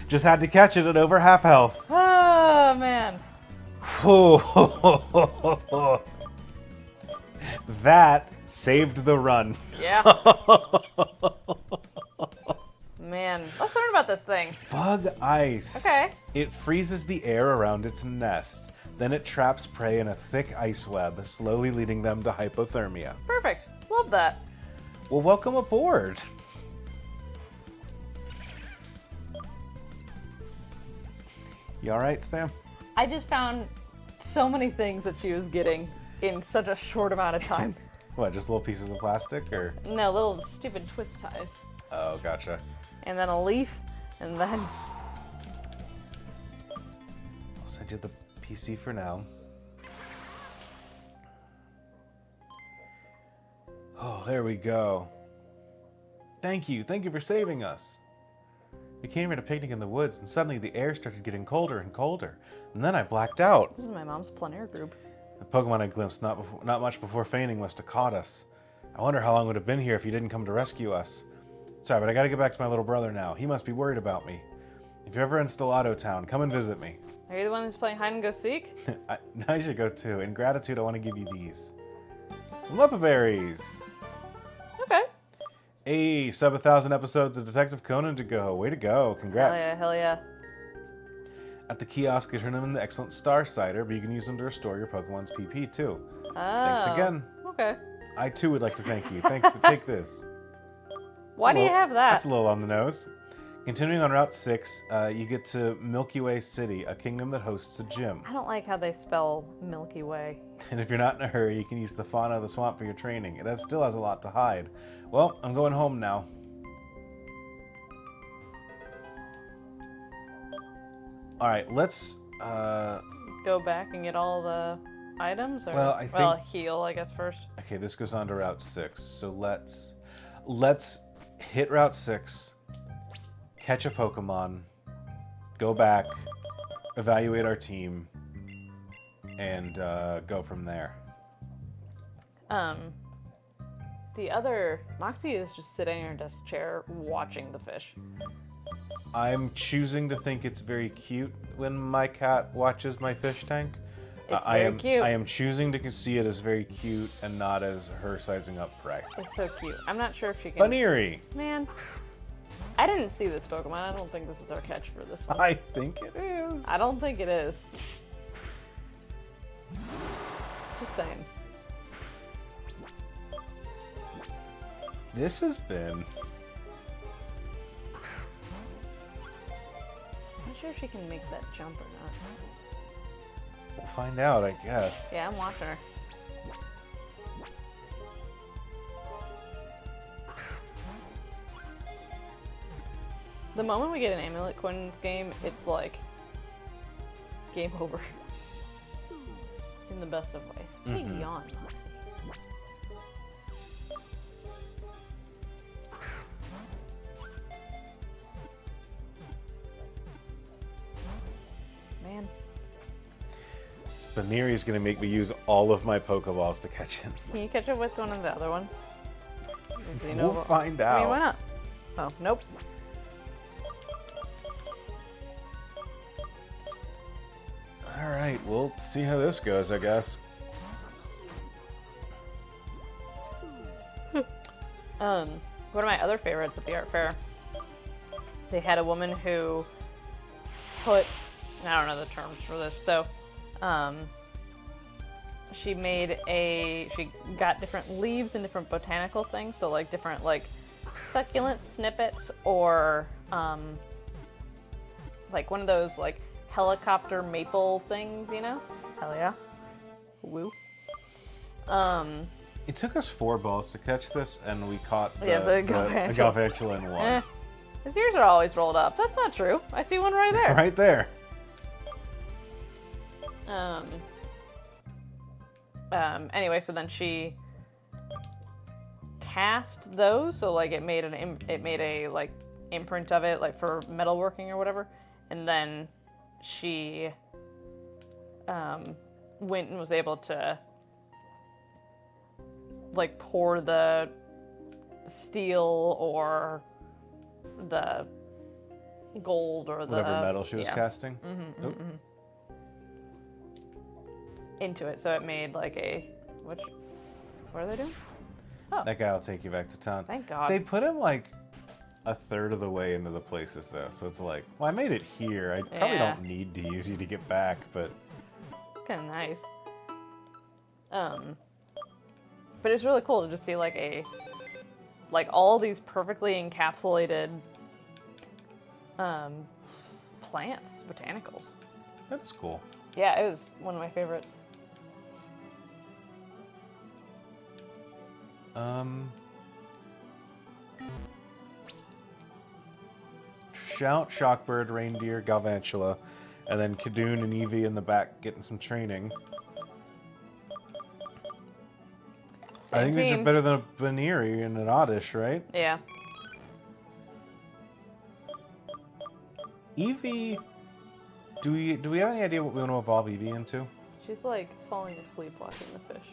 Just had to catch it at over half health. Oh, man. That saved the run. Yeah. Man, let's learn about this thing. Bug ice. Okay. It freezes the air around its nest. Then it traps prey in a thick ice web, slowly leading them to hypothermia. Perfect. Love that. Well, welcome aboard. You alright, Sam? I just found so many things that she was getting in such a short amount of time. What, just little pieces of plastic, or? No, little stupid twist ties. Oh, gotcha. And then a leaf, and then... I'll send you the PC for now. Oh, there we go. Thank you for saving us. We came here to picnic in the woods, and suddenly the air started getting colder and colder. And then I blacked out. This is my mom's plein air group. The Pokemon I glimpsed not much before fainting must have caught us. I wonder how long it would have been here if you didn't come to rescue us. Sorry, but I gotta get back to my little brother now. He must be worried about me. If you're ever in Stellato Town, come and visit me. Are you the one who's playing hide and go seek? Now you should go too. In gratitude, I want to give you these. Some Lepa Berries. Okay. Hey, sub 1,000 episodes of Detective Conan to go. Way to go. Congrats. Hell yeah. At the kiosk, you turn them into excellent Star Cider, but you can use them to restore your Pokemon's PP too. Oh. Thanks again. Okay. I too would like to thank you. Take this. Why do you have that? That's a little on the nose. Continuing on Route 6, you get to Milky Way City, a kingdom that hosts a gym. I don't like how they spell Milky Way. And if you're not in a hurry, you can use the fauna of the swamp for your training. It still has a lot to hide. Well, I'm going home now. Alright, let's... Go back and get all the items? Or, Well, I think- heal, I guess, first. Okay, this goes on to Route 6. So let's hit Route 6, catch a Pokemon, go back, evaluate our team, and go from there. The other... Moxie is just sitting in her desk chair watching the fish. I'm choosing to think it's very cute when my cat watches my fish tank. It's very cute. I am choosing to see it as very cute and not as her sizing up prey. It's so cute. I'm not sure if she can... Baneri! Man, I didn't see this Pokemon. I don't think this is our catch for this one. I think it is. I don't think it is. Just saying. This has been... I'm not sure if she can make that jump or not. We'll find out, I guess. Yeah, I'm watching her. The moment we get an amulet coin in this game, it's like game over. In the best of ways. Take yawn, Moxie. Man. Baneri is going to make me use all of my Pokeballs to catch him. Can you catch up with one of the other ones? We'll find out. I mean, why not? Oh, nope. Alright, we'll see how this goes, I guess. One of my other favorites at the art fair, they had a woman who put, I don't know the terms for this, so she got different leaves and different botanical things, so like different like succulent snippets or like one of those like helicopter maple things, you know? Hell yeah. Woo. It took us 4 balls to catch this, and we caught the Galvantula. Galvantula in one. His ears are always rolled up. That's not true. I see one right there. Right there. Anyway, so then she cast those, so like it made a like imprint of it, like for metalworking or whatever, and then she went and was able to like pour the steel or the gold or the Whatever metal she was casting. into it, so it made like a what are they doing? Oh, That guy will take you back to town. thank God. They put him like a third of the way into the places though, so it's like, well, I made it here. I probably Yeah. don't need to use you to get back, but It's kind of nice. But it's really cool to just see like all these perfectly encapsulated plants, botanicals. that's cool. Yeah, it was one of my favorites. Shout, Shockbird, Reindeer, Galvantula, and then Kadoon and Eevee in the back getting some training. I think these are better than a Baneri and an Oddish, right? Yeah. Eevee, do we have any idea what we want to evolve Eevee into? She's like falling asleep watching the fish.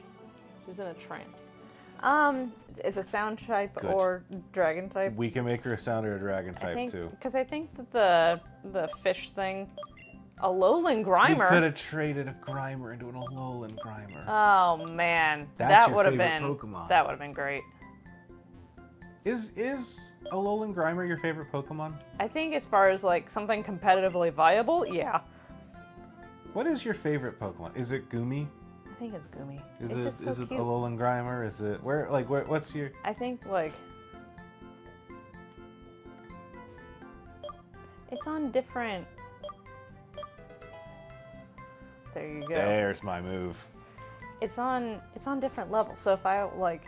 She's in a trance. It's a sound type Good. or dragon type. We can make her a sound or a dragon type too. Because I think that the fish thing, a Alolan Grimer. We could have traded a Grimer into an Alolan Grimer. Oh man, That's that your would have favorite been Pokemon. that would have been great. Is Alolan Grimer your favorite Pokemon? I think as far as like something competitively viable, yeah. What is your favorite Pokemon? Is it Goomy? I think it's Goomy. Is It's it just so is it cute. Alolan Grimer? Is it what's your? I think like it's on different. There you go. There's my move. It's on different levels. So if I like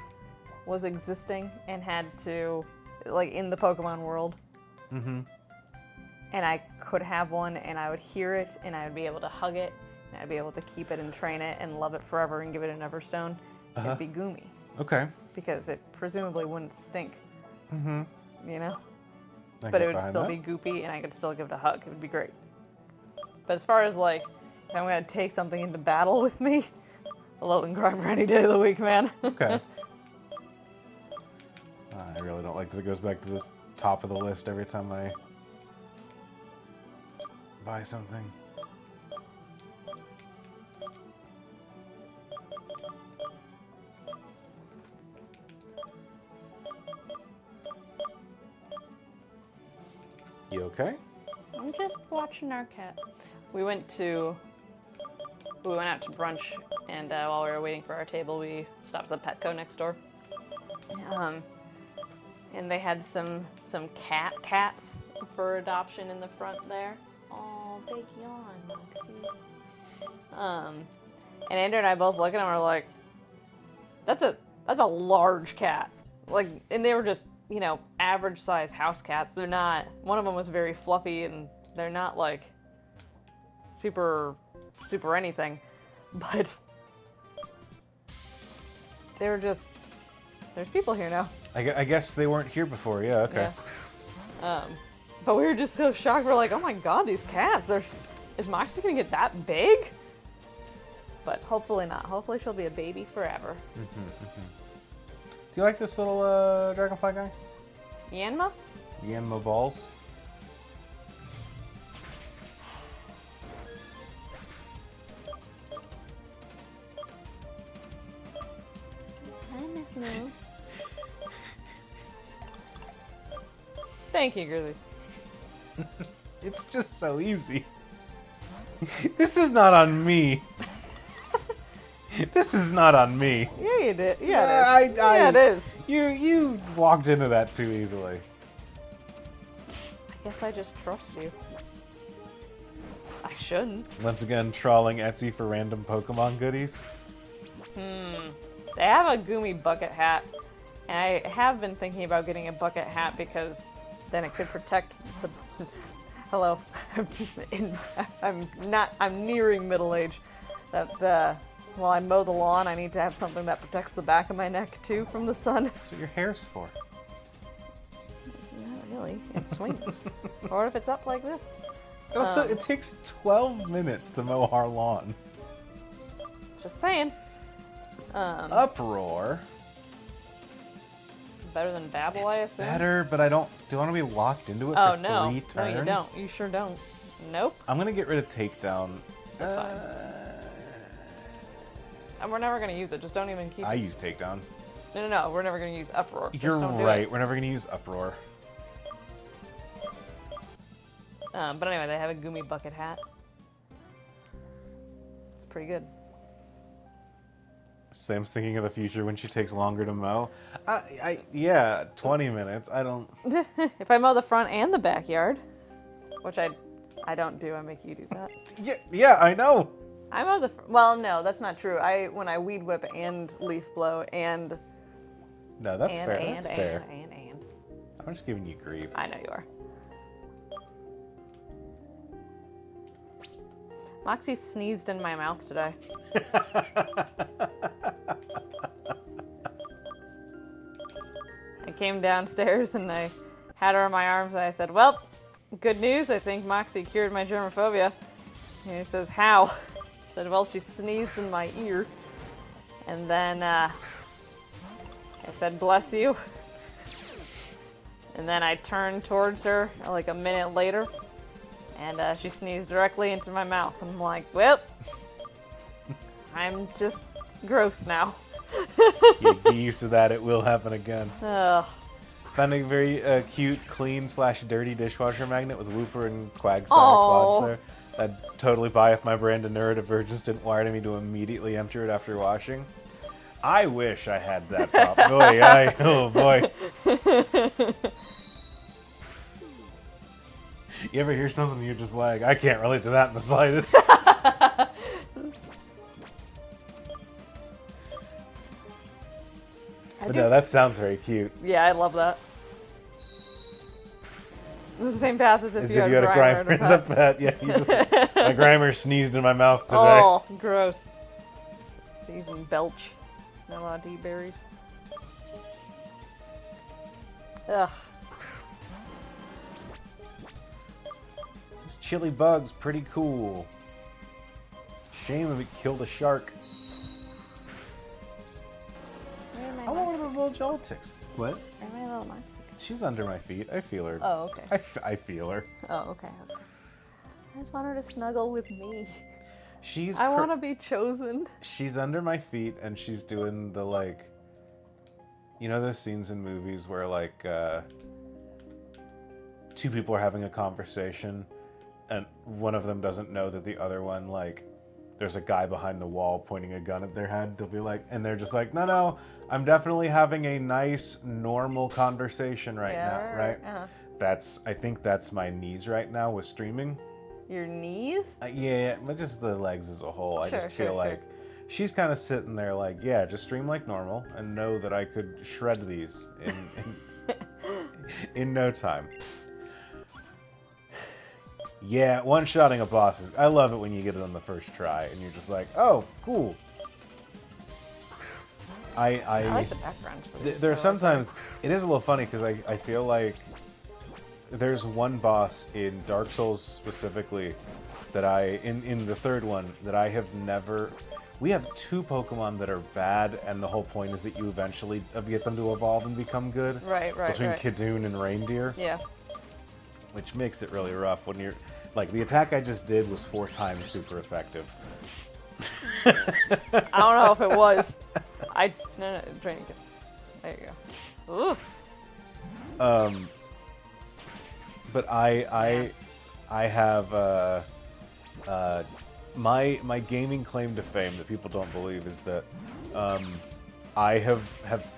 was existing and had to like in the Pokemon world, Mm-hmm. and I could have one and I would hear it and I would be able to hug it and I'd be able to keep it and train it and love it forever and give it an Everstone, it'd be Goomy Okay. because it presumably wouldn't stink, Mm-hmm. you know? I But get it would behind still that. be goopy and I could still give it a hug. It would be great. But as far as like, if I'm going to take something into battle with me, Alolan Grimer any day of the week, man. Okay. I really don't like that it goes back to this top of the list every time I buy something. You okay? I'm just watching our cat. We went out to brunch, and while we were waiting for our table, we stopped at the Petco next door. And they had some cats for adoption in the front there. Oh, big yawn, Lexi. And Andrew and I both look at them and we're like, that's a large cat. Like, and they were just, you know, average size house cats. They're not, one of them was very fluffy and they're not like super anything, but they were just, there's people here now. I guess they weren't here before. Yeah, okay. Yeah. But we were just so shocked. We're like, oh my god, these cats, is Moxie gonna get that big? But hopefully not. Hopefully she'll be a baby forever. Do you like this little dragonfly guy? Yanma? Yanma balls. Hi, Miss Moo. Thank you, Grizzly. It's just so easy. This is not on me. This is not on me. Yeah, you did. Yeah, it is. Yeah, it is. You walked into that too easily. I guess I just trust you. I shouldn't. Once again, trawling Etsy for random Pokemon goodies. They have a Goomy bucket hat, and I have been thinking about getting a bucket hat because then it could protect the... Hello. I'm nearing middle age. That while I mow the lawn, I need to have something that protects the back of my neck too from the sun. That's what your hair's for. Not really. It swings. Or if it's up like this. Also, it takes 12 minutes to mow our lawn. Just saying. Uproar. Better than Babble, I assume. Better, but I don't. Do I want to be locked into it Oh for no, 3 turns? no, you don't. You sure don't. Nope. I'm gonna get rid of takedown. That's fine. And we're never gonna use it. Just don't even keep. I use takedown. No. We're never gonna use uproar. Just You're don't do right. it. We're never gonna use uproar. But anyway, they have a Gumi bucket hat. It's pretty good. Sam's thinking of the future when she takes longer to mow. Yeah, 20 minutes. I don't. If I mow the front and the backyard, which I don't do, I make you do that. Yeah, I know. I mow the. Well, no, that's not true. When I weed whip and leaf blow and. No, that's fair. And. That's fair. I'm just giving you grief. I know you are. Moxie sneezed in my mouth today. I came downstairs and I had her in my arms and I said, well, good news, I think Moxie cured my germophobia. And he says, how? I said, well, she sneezed in my ear. And then I said, bless you. And then I turned towards her like a minute later. And she sneezed directly into my mouth. And I'm like, well, I'm just gross now. You get used to that. It will happen again. Ugh. Found a very cute, clean/dirty dishwasher magnet with Whooper and Quagsire Aw. Clodsire. I'd totally buy if my brand of neurodivergence didn't wire me to immediately empty it after washing. I wish I had that pop. Boy, oh boy. You ever hear something and you're just like, I can't relate to that in the slightest. But no, that sounds very cute. Yeah, I love that. It's the same path as if As you if had you had a Grimer Grimer as a pet. Yeah, my Grimer sneezed in my mouth today. Oh, gross. Sneeze and belch. Not allowed to eat berries. Ugh. This chili bug's pretty cool. Shame if it killed a shark. Where am I want one of those little Joltics. What? Where am I, little Moxie? She's under my feet. I feel her. Oh, okay. I feel her. Oh, okay. I just want her to snuggle with me. She's. I want to be chosen. She's under my feet and she's doing the like. You know those scenes in movies where like two people are having a conversation, and one of them doesn't know that the other one like. There's a guy behind the wall pointing a gun at their head. They'll be like, and they're just like, no, I'm definitely having a nice, normal conversation right now, right? I think that's my knees right now with streaming. Your knees? Yeah, but just the legs as a whole. I just feel like she's kind of sitting there like, yeah, just stream like normal and know that I could shred these in no time. Yeah, one-shotting a boss is... I love it when you get it on the first try, and you're just like, oh, cool. I like the backgrounds for these. There are sometimes... It is a little funny, because I feel like there's one boss in Dark Souls specifically that in the third one, that I have never... We have two Pokemon that are bad, and the whole point is that you eventually get them to evolve and become good. Right. Between Kidune and Reindeer. Yeah. Which makes it really rough when you're... Like, the attack I just did was 4 times super effective. I don't know if it was. No, drink it. There you go. Ooh. But I have my gaming claim to fame that people don't believe is that I have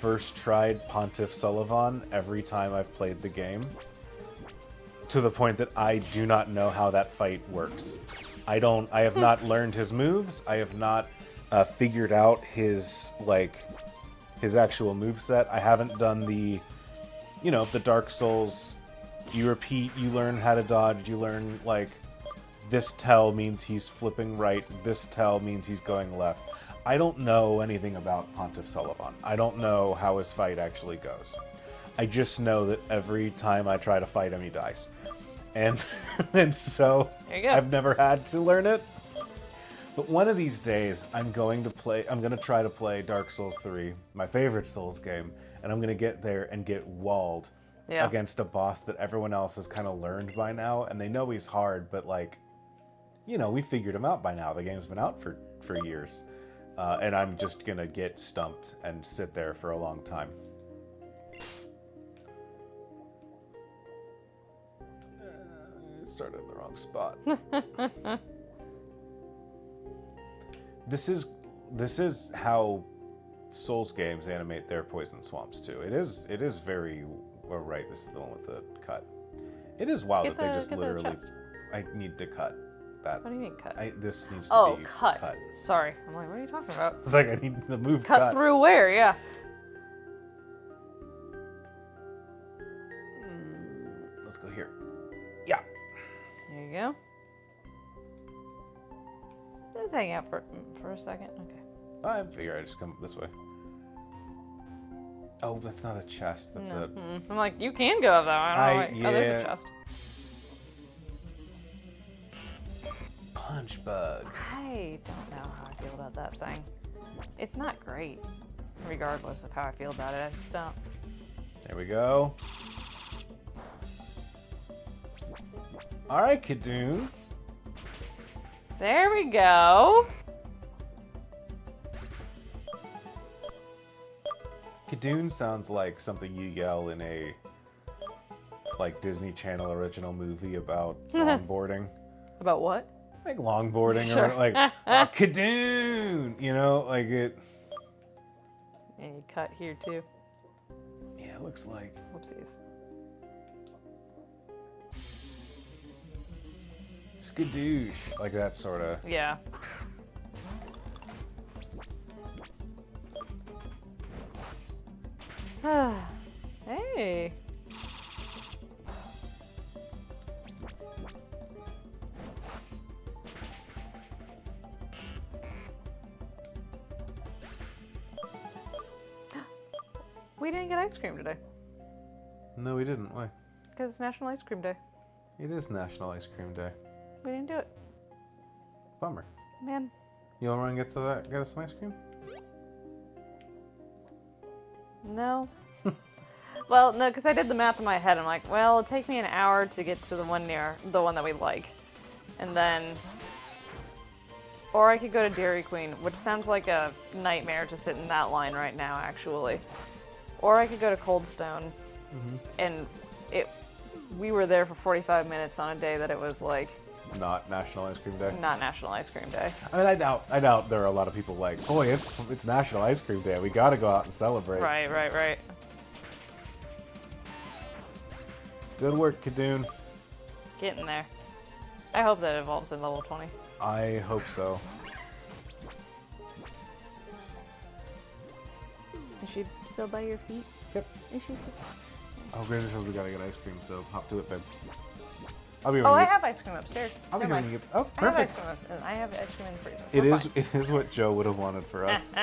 first tried Pontiff Sullivan every time I've played the game. To the point that I do not know how that fight works. I have not learned his moves. I have not figured out his actual moveset. I haven't done the Dark Souls. You repeat, you learn how to dodge, you learn like this tell means he's flipping right, this tell means he's going left. I don't know anything about Pontiff Sullivan. I don't know how his fight actually goes. I just know that every time I try to fight him, he dies. And, and so There you go. I've never had to learn it. But one of these days, I'm going to try to play Dark Souls 3, my favorite Souls game, and I'm going to get there and get walled against a boss that everyone else has kind of learned by now, and they know he's hard, but like, we figured him out by now. The game's been out for years. And I'm just going to get stumped and sit there for a long time. Started in the wrong spot. This is how Souls games animate their poison swamps too. It is very well, right. This is the one with the cut. It is wild that they just literally. I need to cut that. What do you mean cut? This needs to be cut. Sorry, I'm like, what are you talking about? It's like I need the move cut through where? Yeah. Let's go here. Yeah. There you go. Just hang out for a second. Okay. I figure I just come this way. Oh, that's not a chest. That's a. I'm like, you can go up that way. Oh, there's a chest. Punch bug. I don't know how I feel about that thing. It's not great, regardless of how I feel about it. I just don't. There we go. All right, Kadoon. There we go. Kadoon sounds like something you yell in a like Disney Channel original movie about longboarding. About what? Like longboarding Sure. or like oh, Kadoon, like it. And you cut here too. Yeah, it looks like. Whoopsies. Skadoosh, like that sort of. Yeah. Hey. We didn't get ice cream today. No, we didn't. Why? Because it's National Ice Cream Day. It is National Ice Cream Day. We didn't do it. Bummer. Man. You want to run and get us some ice cream? No. Well, no, because I did the math in my head. I'm like, well, it'll take me an hour to get to the one that we like. And then, or I could go to Dairy Queen, which sounds like a nightmare to sit in that line right now, actually. Or I could go to Cold Stone, and we were there for 45 minutes on a day that it was like... Not National Ice Cream Day? Not National Ice Cream Day. I mean, I doubt there are a lot of people like, boy, it's National Ice Cream Day. We gotta go out and celebrate. Right. Good work, Kadoon. Getting there. I hope that evolves in level 20. I hope so. Is she still by your feet? Yep. Is she just... Oh, Granger says we gotta get ice cream, so hop to it, babe. I'll be Oh, I have ice cream upstairs. I'll be Never giving mind. you. Oh, perfect. I have ice cream in the freezer. It We're is. fine. It is what Joe would have wanted for us.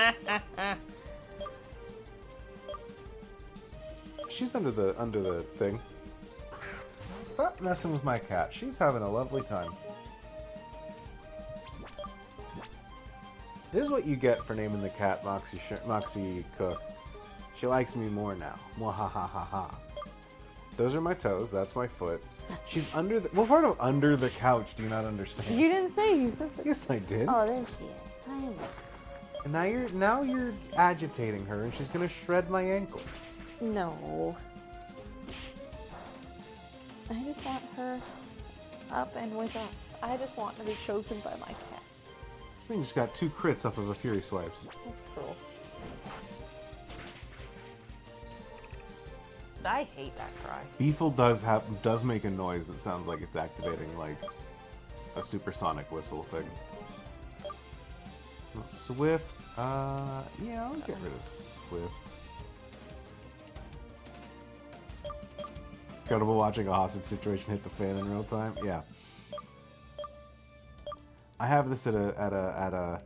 She's under the thing. Stop messing with my cat. She's having a lovely time. This is what you get for naming the cat Moxie Cook. She likes me more now. Mwahahaha. Those are my toes. That's my foot. She's under the... What part of under the couch do you not understand? You didn't say, you said... Yes, I did. Oh, there she is. Hi. And now you're agitating her, and she's gonna shred my ankles. No. I just want her up and with us. I just want to be chosen by my cat. This thing just got 2 crits off of a Fury Swipes. That's cruel. I hate that cry. Beefle does make a noise that sounds like it's activating like a supersonic whistle thing. Swift, yeah, I'll get rid of Swift. Comfortable watching a hostage situation hit the fan in real time? Yeah. I have this at a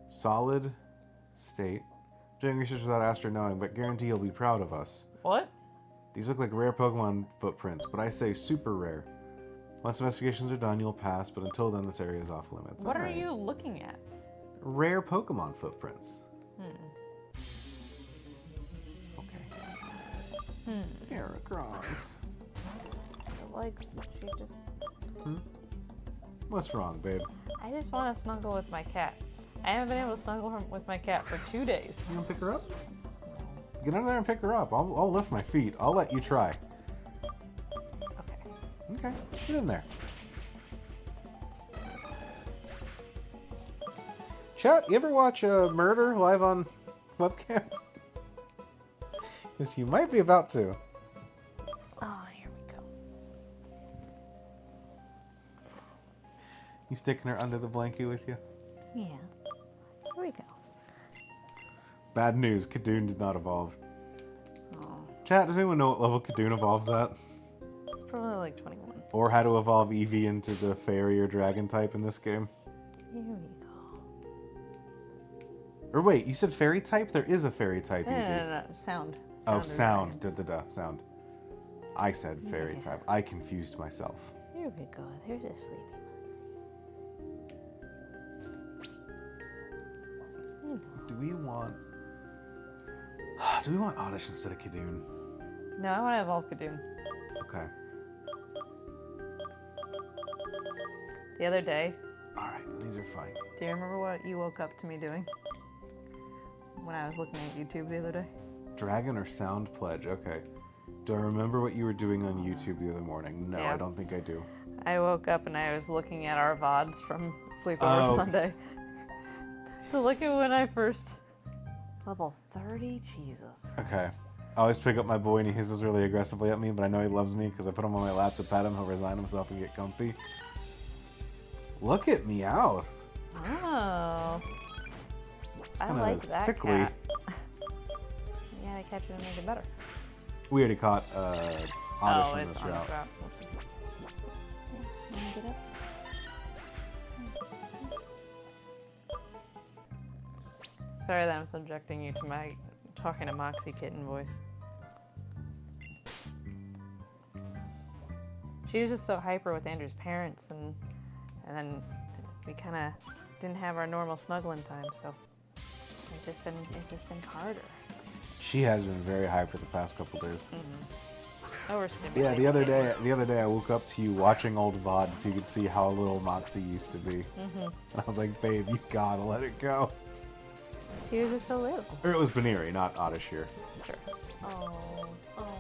solid state. Doing research without Astra knowing, but guarantee he'll be proud of us. What? These look like rare Pokemon footprints, but I say super rare. Once investigations are done, you'll pass, but until then, this area is off limits. What are Alright. you looking at? Rare Pokemon footprints. Okay. Heracross. Like, she just... What's wrong, babe? I just want to snuggle with my cat. I haven't been able to snuggle with my cat for 2 days. You gonna pick her up? Get under there and pick her up. I'll lift my feet. I'll let you try. Okay. Okay, get in there. Chat, you ever watch Murder live on webcam? Because you might be about to. Oh, here we go. You sticking her under the blanket with you? Yeah. Here we go. Bad news, Kadoon did not evolve. Oh, Chat, does anyone know what level Kadoon evolves at? it's probably like 21. Or how to evolve Eevee into the fairy or dragon type in this game? Here we go. Or wait, you said fairy type? There is a fairy type No, Eevee. no, no, no. Sound. Oh, of sound. dragon. Sound. I said fairy Yeah. type. I confused myself. Here we go. There's a sleepy Moxie. Do we want Oddish instead of Kadoon? No, I want to evolve Kadoon. Okay. The other day, Alright, these are fine. do you remember what you woke up to me doing? When I was looking at YouTube the other day? Dragon or sound pledge? Okay. Do I remember what you were doing on YouTube the other morning? No, Yeah. I don't think I do. I woke up and I was looking at our VODs from Sleepover Oh. Sunday. To look at when I first... Level 30? Jesus Christ. Okay. I always pick up my boy and he hisses really aggressively at me, but I know he loves me because I put him on my lap to pat him. He'll resign himself and get comfy. Look at Meowth. Oh. I kinda like that sickly. cat. You gotta catch it and make it better. We already caught Oddish Oh, in it's this on route. this route. Wanna get up? Sorry that I'm subjecting you to my talking to Moxie kitten voice. She was just so hyper with Andrew's parents, and then we kind of didn't have our normal snuggling time, so it's just been harder. She has been very hyper the past couple days. Overstimulating. Yeah, the other day I woke up to you watching old VOD so you could see how little Moxie used to be. And I was like, babe, you gotta let it go. She was just so little. Or it was Baneri, not Oddish here. Sure. Oh, oh.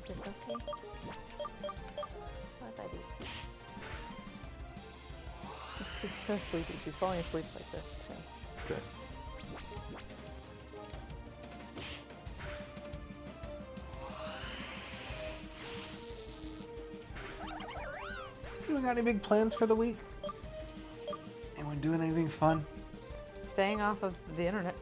Is it okay? What if I do? She's so sleepy. She's falling asleep like this, too. Good. You got any big plans for the week? Anyone doing anything fun? Staying off of the internet.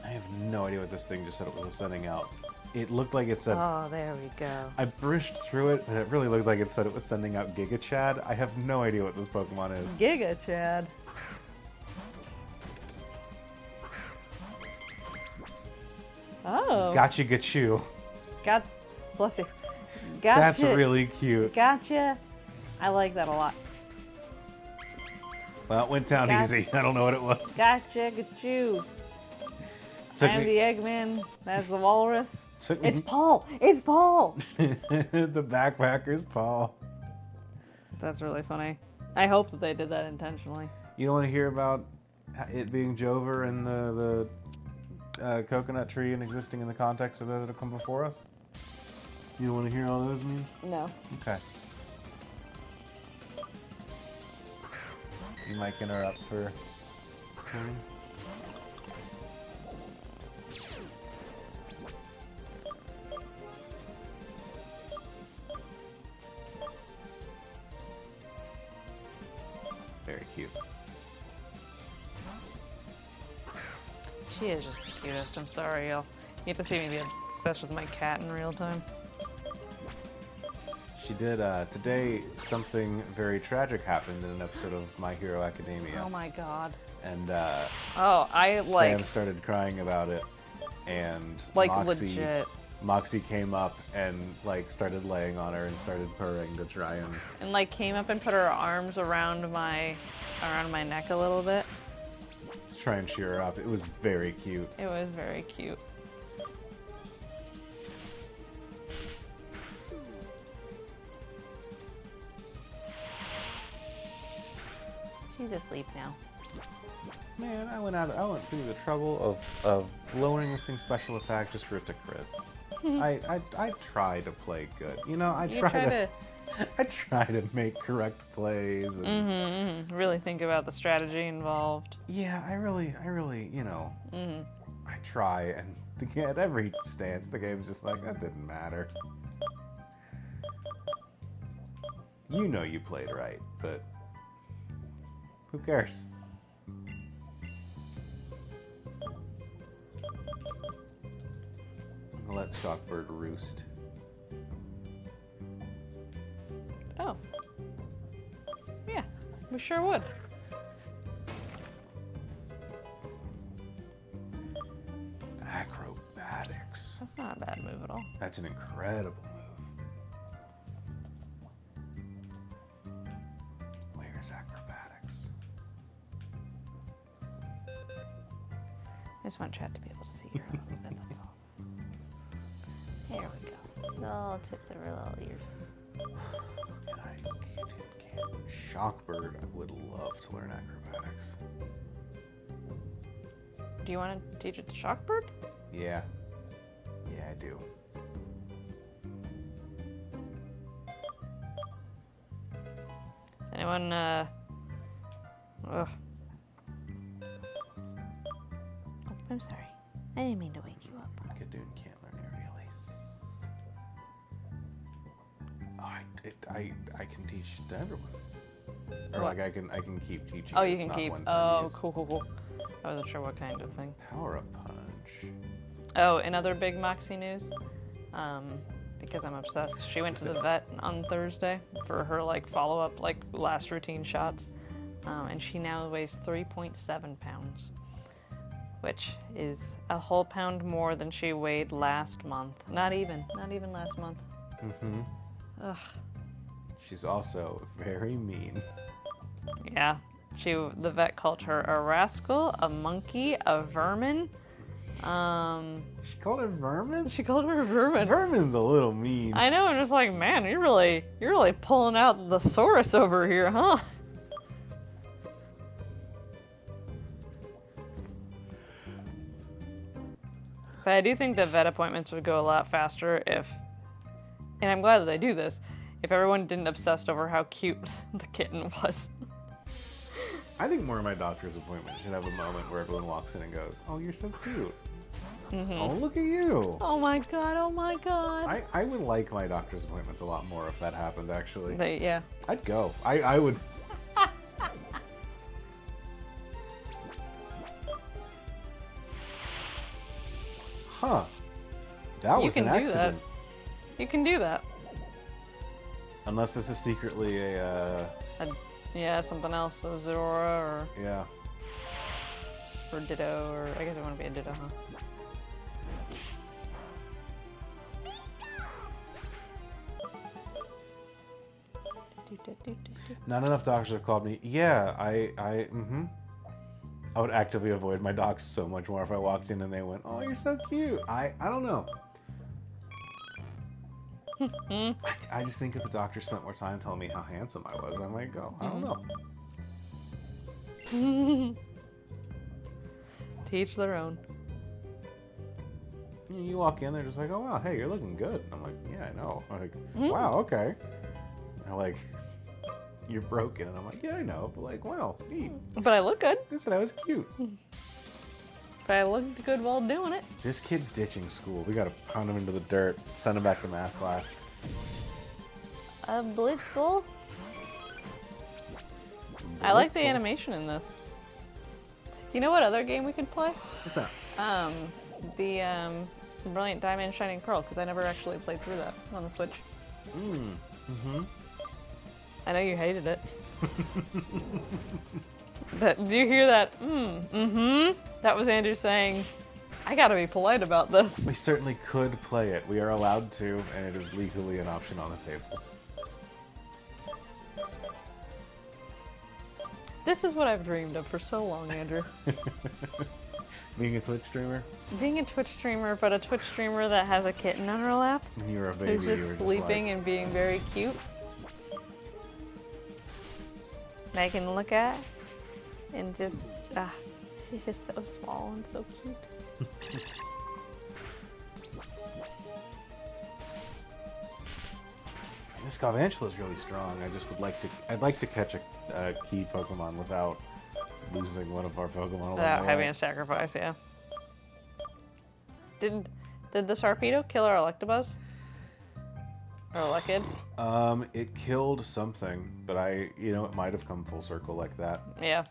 I have no idea what this thing just said it was sending out. It looked like it said... Oh, there we go. I brished through it, and it really looked like it said it was sending out Giga Chad. I have no idea what this Pokemon is. Giga Chad. Oh. Gotcha, Gachu. Got. Bless you. Gotcha. That's really cute. Gotcha. I like that a lot. Well, it went down Gotcha. easy. I don't know what it was. Gotcha, Gachu. Took I'm me- the Eggman. That's the Walrus. Took me- It's Paul. It's Paul. The backpacker's paw. That's really funny. I hope that they did that intentionally. You don't want to hear about it being Jover and the coconut tree and existing in the context of those that have come before us? You don't want to hear all those memes? No. Okay. You might interrupt for... Very cute. She is just the cutest. I'm sorry, y'all. You have to see me be obsessed with my cat in real time. She did, today something very tragic happened in an episode of My Hero Academia. Oh my god. And, Oh, I like... Sam started crying about it, and like, Moxie, legit. Moxie came up and, like, started laying on her and started purring to try and... And, like, came up and put her arms around my neck a little bit. try and cheer her up. It was very cute. It was very cute. She's asleep now. Man, I went through the trouble of lowering this thing's special attack just for it to crit. I try to play good. You know, I try to make correct plays. And really think about the strategy involved. Yeah, I really, you know, I try, and at every stance, the game's just like, that didn't matter. You know you played right, but who cares? I'll let Shockbird roost. Oh. Yeah, we sure would. Acrobatics. That's not a bad move at all. That's an incredible move. Where's acrobatics? I just want chat to be able to see her a little bit, that's all. There we go. Little tips over little ears. Shockbird, I would love to learn acrobatics. Do you want to teach it to Shockbird? Yeah. Yeah, I do. Anyone, ugh. Oh, I'm sorry. I didn't mean to wake you up. Gadoon can't learn aerial ace. Oh, I can teach to everyone. Or What? like I can keep teaching. Oh, it. you It's can not keep. one-time Oh, use. cool. I wasn't sure what kind of thing. Power up punch. Oh, in other big Moxie news, because I'm obsessed. She went to the vet on Thursday for her like follow-up, like last routine shots, and she now weighs 3.7 pounds, which is a whole pound more than she weighed last month. Not even last month. Mm-hmm. Ugh. She's also very mean. Yeah. The vet called her a rascal, a monkey, a vermin. She called her vermin? She called her a vermin. Vermin's a little mean. I know, I'm just like, man, you're really pulling out the thesaurus over here, huh? But I do think that vet appointments would go a lot faster if, and I'm glad that they do this, if everyone didn't obsess over how cute the kitten was. I think more of my doctor's appointments should have a moment where everyone walks in and goes, "Oh, you're so cute. Oh, look at you." Oh my god, oh my god. I would like my doctor's appointments a lot more if that happened, actually. Yeah. I'd go. I would. Huh. That was an accident. You can do that. Unless this is secretly Yeah, something else, a Zora or yeah. Ditto, or I guess it wouldn't be a Ditto, huh? Not enough doctors have called me. Yeah, I would actively avoid my docs so much more if I walked in and they went, "Oh, you're so cute." I don't know. I just think if the doctor spent more time telling me how handsome I was, I might go. I don't know. To each their own. You walk in, they're just like, "Oh wow, hey, you're looking good." I'm like, "Yeah, I know." I'm like, "Wow, okay." They're like, "You're broken," and I'm like, "Yeah, I know," but like, "Wow, neat." But I look good. They said I was cute. But I looked good while doing it. This kid's ditching school. We gotta pound him into the dirt. Send him back to math class. A Blitzel? I like the animation in this. You know what other game we could play? What's that? The Brilliant Diamond Shining Pearl, because I never actually played through that on the Switch. I know you hated it. Did you hear that? That was Andrew saying, I gotta be polite about this. We certainly could play it. We are allowed to, and it is legally an option on the table. This is what I've dreamed of for so long, Andrew. Being a Twitch streamer? Being a Twitch streamer, but a Twitch streamer that has a kitten on her lap. When you were a baby, Who's you were just just sleeping like... and being very cute. And I can look at and just, she's just so small and so cute. This Galvantula is really strong. I just would like to... I'd like to catch a key Pokemon without losing one of our Pokemon. Without having a sacrifice, yeah. Did the Sarpedo kill our Electabuzz? Or Elekid? It killed something, but it might have come full circle like that. Yeah.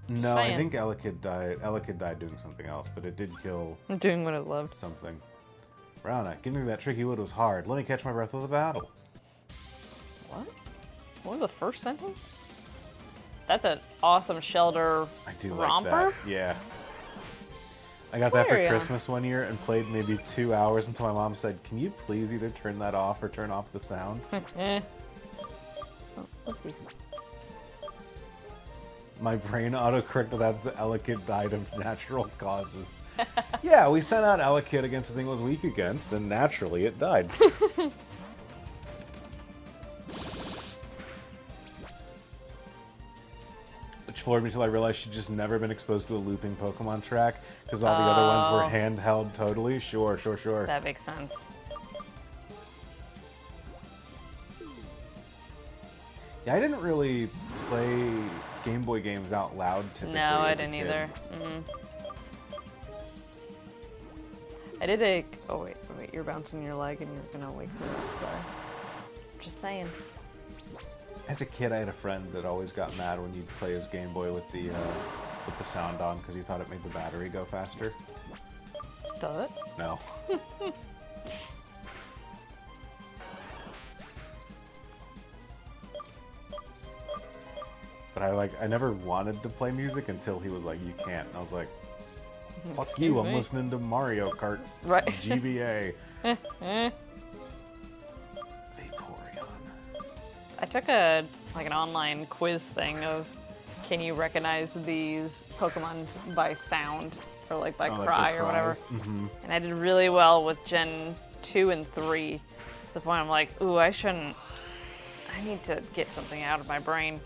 No, saying. I think Elekid died. Elekid died doing something else, but it did kill Doing what it loved. something. Browna, getting through that tricky wood was hard. Let me catch my breath with a battle. What? What was the first sentence? That's an awesome shelter I do romper? like that. Yeah. I got that for Flareon. Christmas one year and played maybe 2 hours until my mom said, "Can you please either turn that off or turn off the sound?" Eh. Oh, whoopsies. My brain autocorrected that to Elekid died of natural causes. Yeah, we sent out Elekid against the thing it was weak against, and naturally it died. Which floored me until I realized she'd just never been exposed to a looping Pokemon track, because all the other ones were handheld totally. Sure. That makes sense. Yeah, I didn't really play Game Boy games out loud typically. No, I as a didn't kid. either. I did a... Oh, wait, you're bouncing your leg and you're gonna wake me up, sorry. Just saying. As a kid, I had a friend that always got mad when you'd play his Game Boy with the sound on because he thought it made the battery go faster. Does it? No. But I never wanted to play music until he was like, "You can't," and I was like, "Fuck you! Excuse I'm me. listening to Mario Kart Right. GBA." Vaporeon. I took an online quiz thing of, can you recognize these Pokemon by sound or like by Oh, like cry the or whatever? cries. Mhm. And I did really well with Gen 2 and 3 to the point I'm like, ooh, I need to get something out of my brain.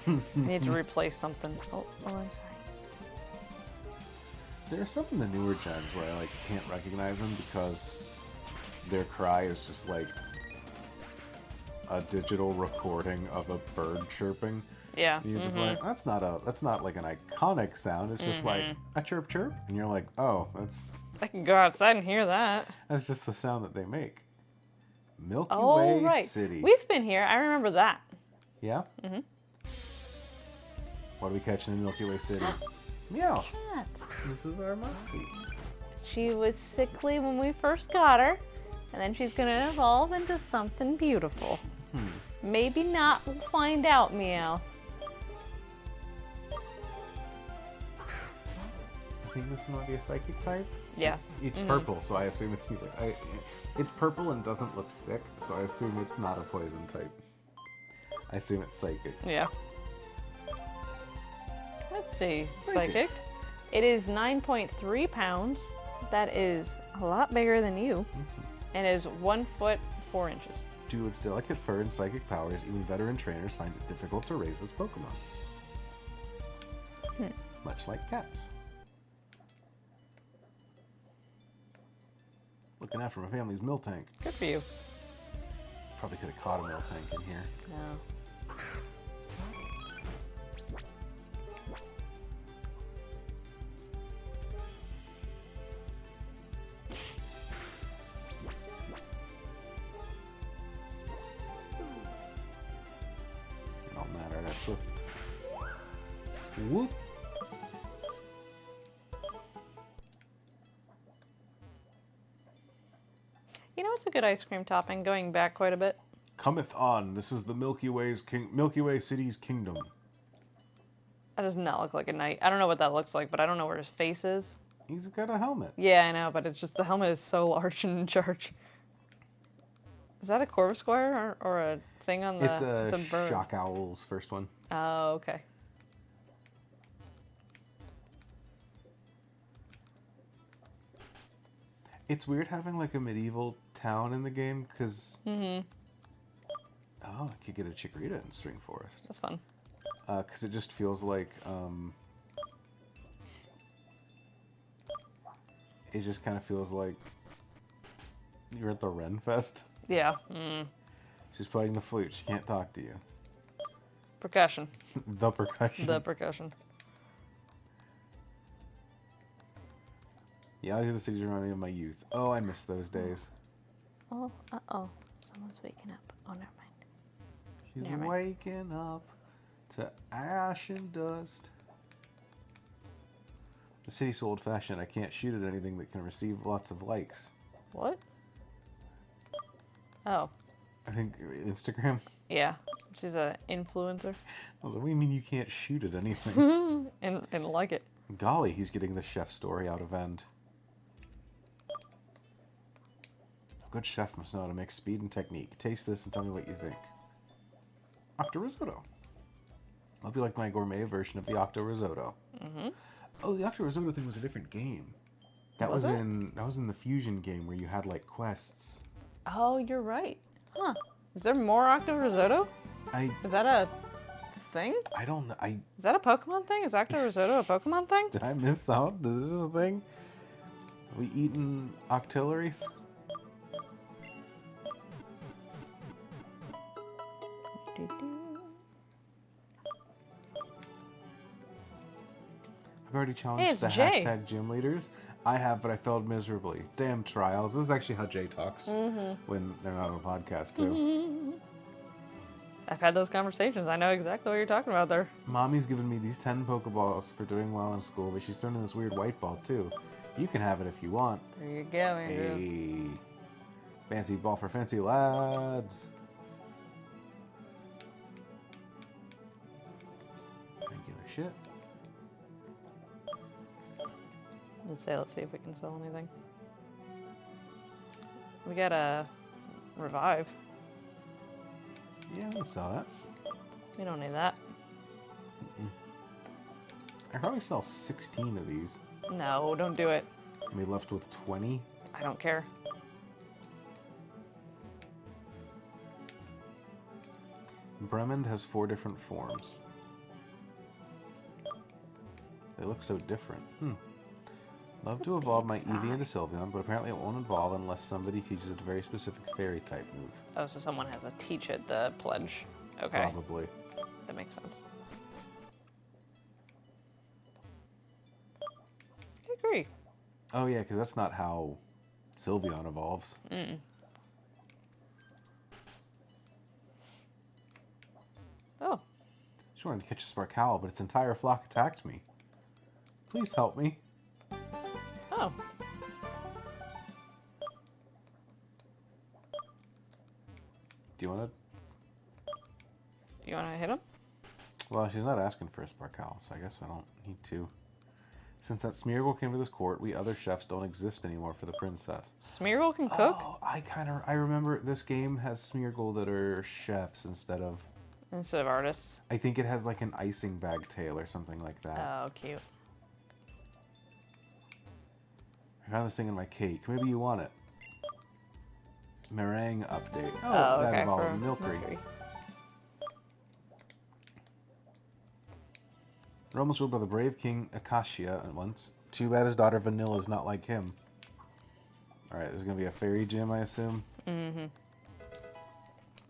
I need to replace something. Oh, I'm sorry. There's some in the newer gens where I can't recognize them because their cry is just like a digital recording of a bird chirping. Yeah. And you're just like, that's not like an iconic sound. It's just like a chirp chirp, and you're like, oh, I can go outside and hear that. that's just the sound that they make. Milky Oh, Way right. City. We've been here. I remember that. Yeah. Mhm. What are we catching in Milky Way City? Meow. Cat. This is our Moxie. She was sickly when we first got her, and then she's gonna evolve into something beautiful. Maybe not. We'll find out, Meow. I think this one might be a psychic type. Yeah. It's purple, so I assume it's either. It's purple and doesn't look sick, so I assume it's not a poison type. I assume it's psychic. Yeah. Let's see. Psychic. Psychic. It is 9.3 pounds. That is a lot bigger than you. And is 1 foot 4 inches. Due to its delicate fur and psychic powers, even veteran trainers find it difficult to raise this Pokemon. Much like cats. Looking after my family's Miltank. Good for you. Probably could have caught a Miltank in here. No. It don't matter, that's Swift. Whoop! You know what's a good ice cream topping? Going back quite a bit. Cometh on. This is the Milky Way City's kingdom. That does not look like a knight. I don't know what that looks like, but I don't know where his face is. He's got a helmet. Yeah, I know, but it's just the helmet is so large and in charge. Is that a Corvusquire or a thing on the... It's a bird. Shock Owl's first one. Oh, okay. It's weird having like a medieval town in the game because... Mm-hmm. Oh, I could get a Chikorita in String Forest. That's fun. Because it just feels like... It just kind of feels like you're at the Ren Fest. Yeah. Mm. She's playing the flute. She can't talk to you. Percussion. The percussion. The percussion. Yeah, the cities remind me of my youth. Oh, I miss those days. Oh, uh-oh. Someone's waking up. Oh, never mind. She's Never mind. waking up to ash and dust. The city's so old-fashioned, I can't shoot at anything that can receive lots of likes. What? Oh. I think Instagram. Yeah. She's an influencer. I was like, what do you mean you can't shoot at anything? and like it. Golly, he's getting the chef story out of end. A good chef must know how to mix speed and technique. Taste this and tell me what you think. Octo Risotto. I'll be like my gourmet version of the Octo Risotto. Mm-hmm. Oh, the Octo Risotto thing was a different game. That was in the Fusion game where you had like quests. Oh, you're right. Huh. Is there more Octo Risotto? Is that a thing? I don't know. Is that a Pokemon thing? Is Octo Risotto a Pokemon thing? Did I miss out? Is this a thing? Are we eating octilleries? I've already challenged the Jay. hashtag gym leaders. I have, but I failed miserably. Damn trials. This is actually how Jay talks when they're not on a podcast, too. I've had those conversations. I know exactly what you're talking about there. Mommy's given me these 10 Pokeballs for doing well in school, but she's thrown in this weird white ball, too. You can have it if you want. There you go, Andrew. Hey. Fancy ball for fancy lads. Regular shit. Let's see if we can sell anything. We got a revive. Yeah, we saw that. We don't need that. I probably sell 16 of these. No, don't do it. And we left with 20. I don't care. Bremond has 4 different forms. They look so different. Love to evolve my Eevee into Sylveon, but apparently it won't evolve unless somebody teaches it a very specific fairy type move. Oh, so someone has to teach it the pledge. Okay. Probably. That makes sense. I agree. Oh yeah, because that's not how Sylveon evolves. Oh. She wanted to catch a Sparkhowl, but its entire flock attacked me. Please help me. Oh. Do you want to? You want to hit him? Well, she's not asking for a Sparkhowl, so I guess I don't need to. Since that Smeargle came to this court, we other chefs don't exist anymore for the princess. Smeargle can cook? Oh, I remember this game has Smeargle that are chefs instead of artists. I think it has like an icing bag tail or something like that. Oh, cute. I found this thing in my cake. Maybe you want it. Meringue update. Oh, that okay. involved Milcery. We're almost ruled by the brave King Acacia at once. Too bad his daughter Vanilla's not like him. Alright, there's gonna be a fairy gym, I assume. Mm-hmm.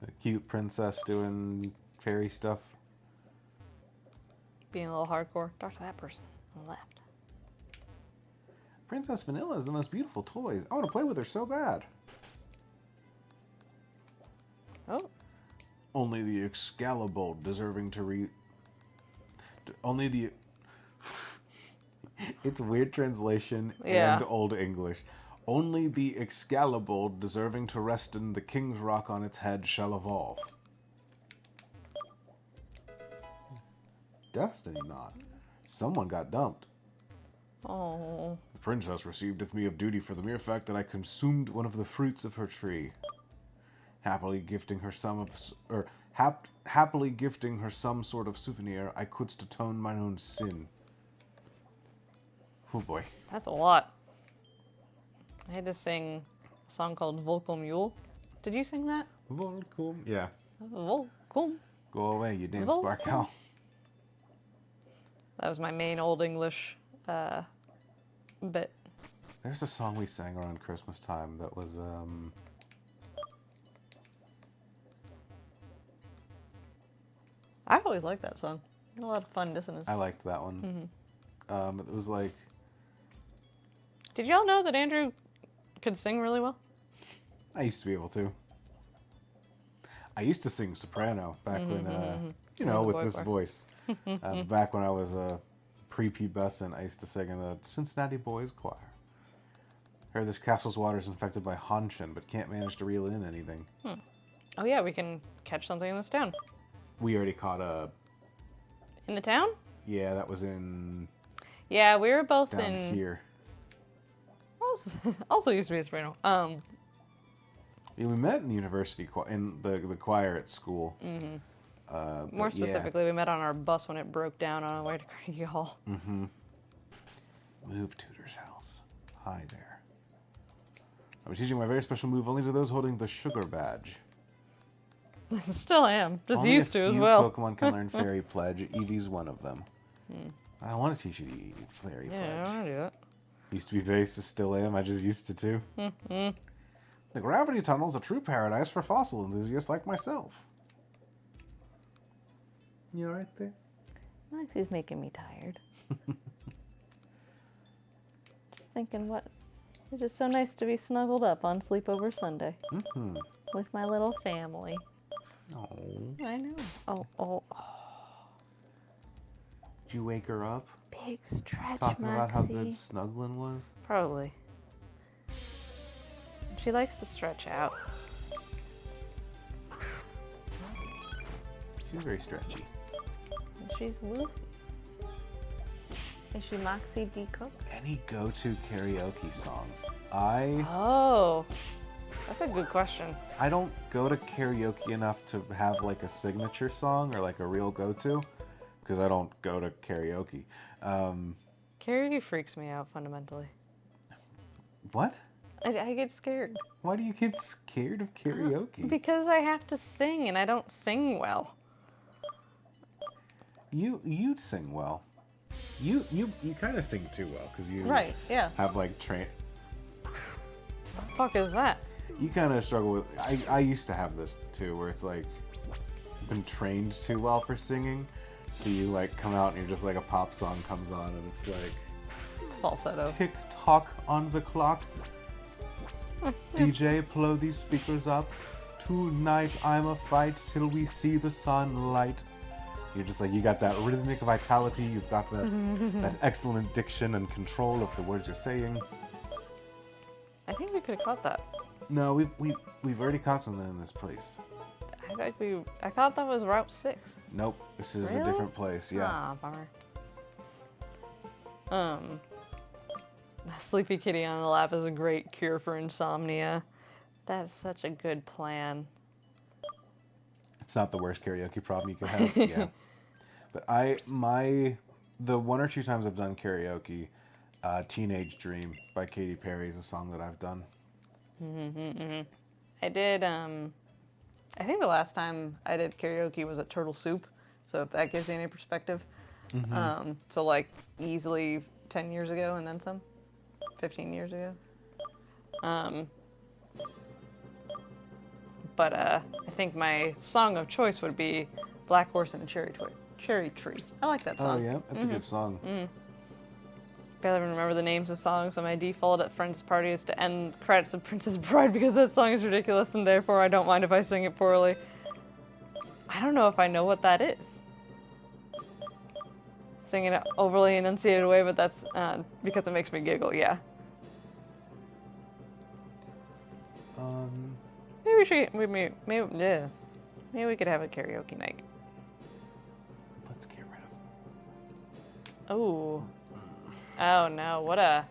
A cute princess doing fairy stuff. Being a little hardcore. Talk to that person on the left. Princess Vanilla is the most beautiful toys. I want to play with her so bad. Oh. Only the Excalibur deserving to Only the... It's weird translation and Old English. Only the Excalibur deserving to rest in the King's Rock on its head shall evolve. Destiny not. Someone got dumped. Oh. The princess receiveth me of duty for the mere fact that I consumed one of the fruits of her tree. Happily gifting her some sort of souvenir, I couldst atone mine own sin. Oh boy. That's a lot. I had to sing a song called Vocal Mule. Did you sing that? Vocal. Yeah. Vocal. Go away, you damn Vocal. spark owl. That was my main Old English bit. There's a song we sang around Christmas time that was, I always liked that song. It had a lot of fun dissonance. I liked that one. It was like, Did y'all know that Andrew could sing really well? I used to be able to. I used to sing soprano back when, you know, with this voice. Back when I was a prepubescent, I used to sing in the Cincinnati Boys Choir. Heard this castle's water is infected by Hanshin, but can't manage to reel in anything. Oh yeah, we can catch something in this town. We already caught a... In the town? Yeah, that was in... Yeah, we were both down in... here. Also used to be a soprano. Yeah, we met in the university, in the choir at school. More specifically, we met on our bus when it broke down on our way to Carnegie Hall. Move Tutor's house. Hi there. I'll be teaching my very special move only to those holding the sugar badge. Still am. Just Only used to a as few well. Pokemon can learn Fairy Pledge. Eevee's one of them. I want to teach you the Fairy Yeah, I Pledge. want to do that. Used to be basis, still am. I just used to too. The gravity tunnel's a true paradise for fossil enthusiasts like myself. You all right there? Moxie's making me tired. Just thinking what... It's just so nice to be snuggled up on Sleepover Sunday. With my little family. Oh. I know. Oh. Did you wake her up? Big stretch, Talking about how Moxie. good snuggling was? Probably. She likes to stretch out. She's very stretchy. And she's Luffy. Is she Moxie D. Cook? Any go-to karaoke songs? Oh. That's a good question. I don't go to karaoke enough to have like a signature song or like a real go-to, because I don't go to karaoke. Karaoke freaks me out fundamentally. What? I get scared. Why do you get scared of karaoke? Because I have to sing and I don't sing well. You sing well. You kind of sing too well because you Right, yeah. have like train. The fuck is that? You kind of struggle with. I used to have this too, where it's like been trained too well for singing, so you like come out and you're just like a pop song comes on and it's like Falsetto. tick tock on the clock. DJ, blow these speakers up. Tonight I'm a fight till we see the sunlight. You're just like, you got that rhythmic vitality, you've got that excellent diction and control of the words you're saying. I think we could have caught that. No, we've already caught something in this place. I thought that was Route 6. Nope, this is a Really? different place, yeah. Ah, bummer. Sleepy Kitty on the lap is a great cure for insomnia. That's such a good plan. It's not the worst karaoke problem you could have, yeah. But the one or two times I've done karaoke, Teenage Dream by Katy Perry is a song that I've done. I did, I think the last time I did karaoke was at Turtle Soup, so if that gives you any perspective. So like easily 10 years ago and then some, 15 years ago. But I think my song of choice would be Black Horse and a Cherry Tree. I like that song. Oh yeah, that's a good song. Barely even remember the names of songs, so my default at Friends Party is to end credits of Princess Bride because that song is ridiculous and therefore I don't mind if I sing it poorly. I don't know if I know what that is. Sing in an overly enunciated way, but that's because it makes me giggle, yeah. Maybe we should. Yeah. Maybe we could have a karaoke night. Let's get rid Oh. Oh no! What a.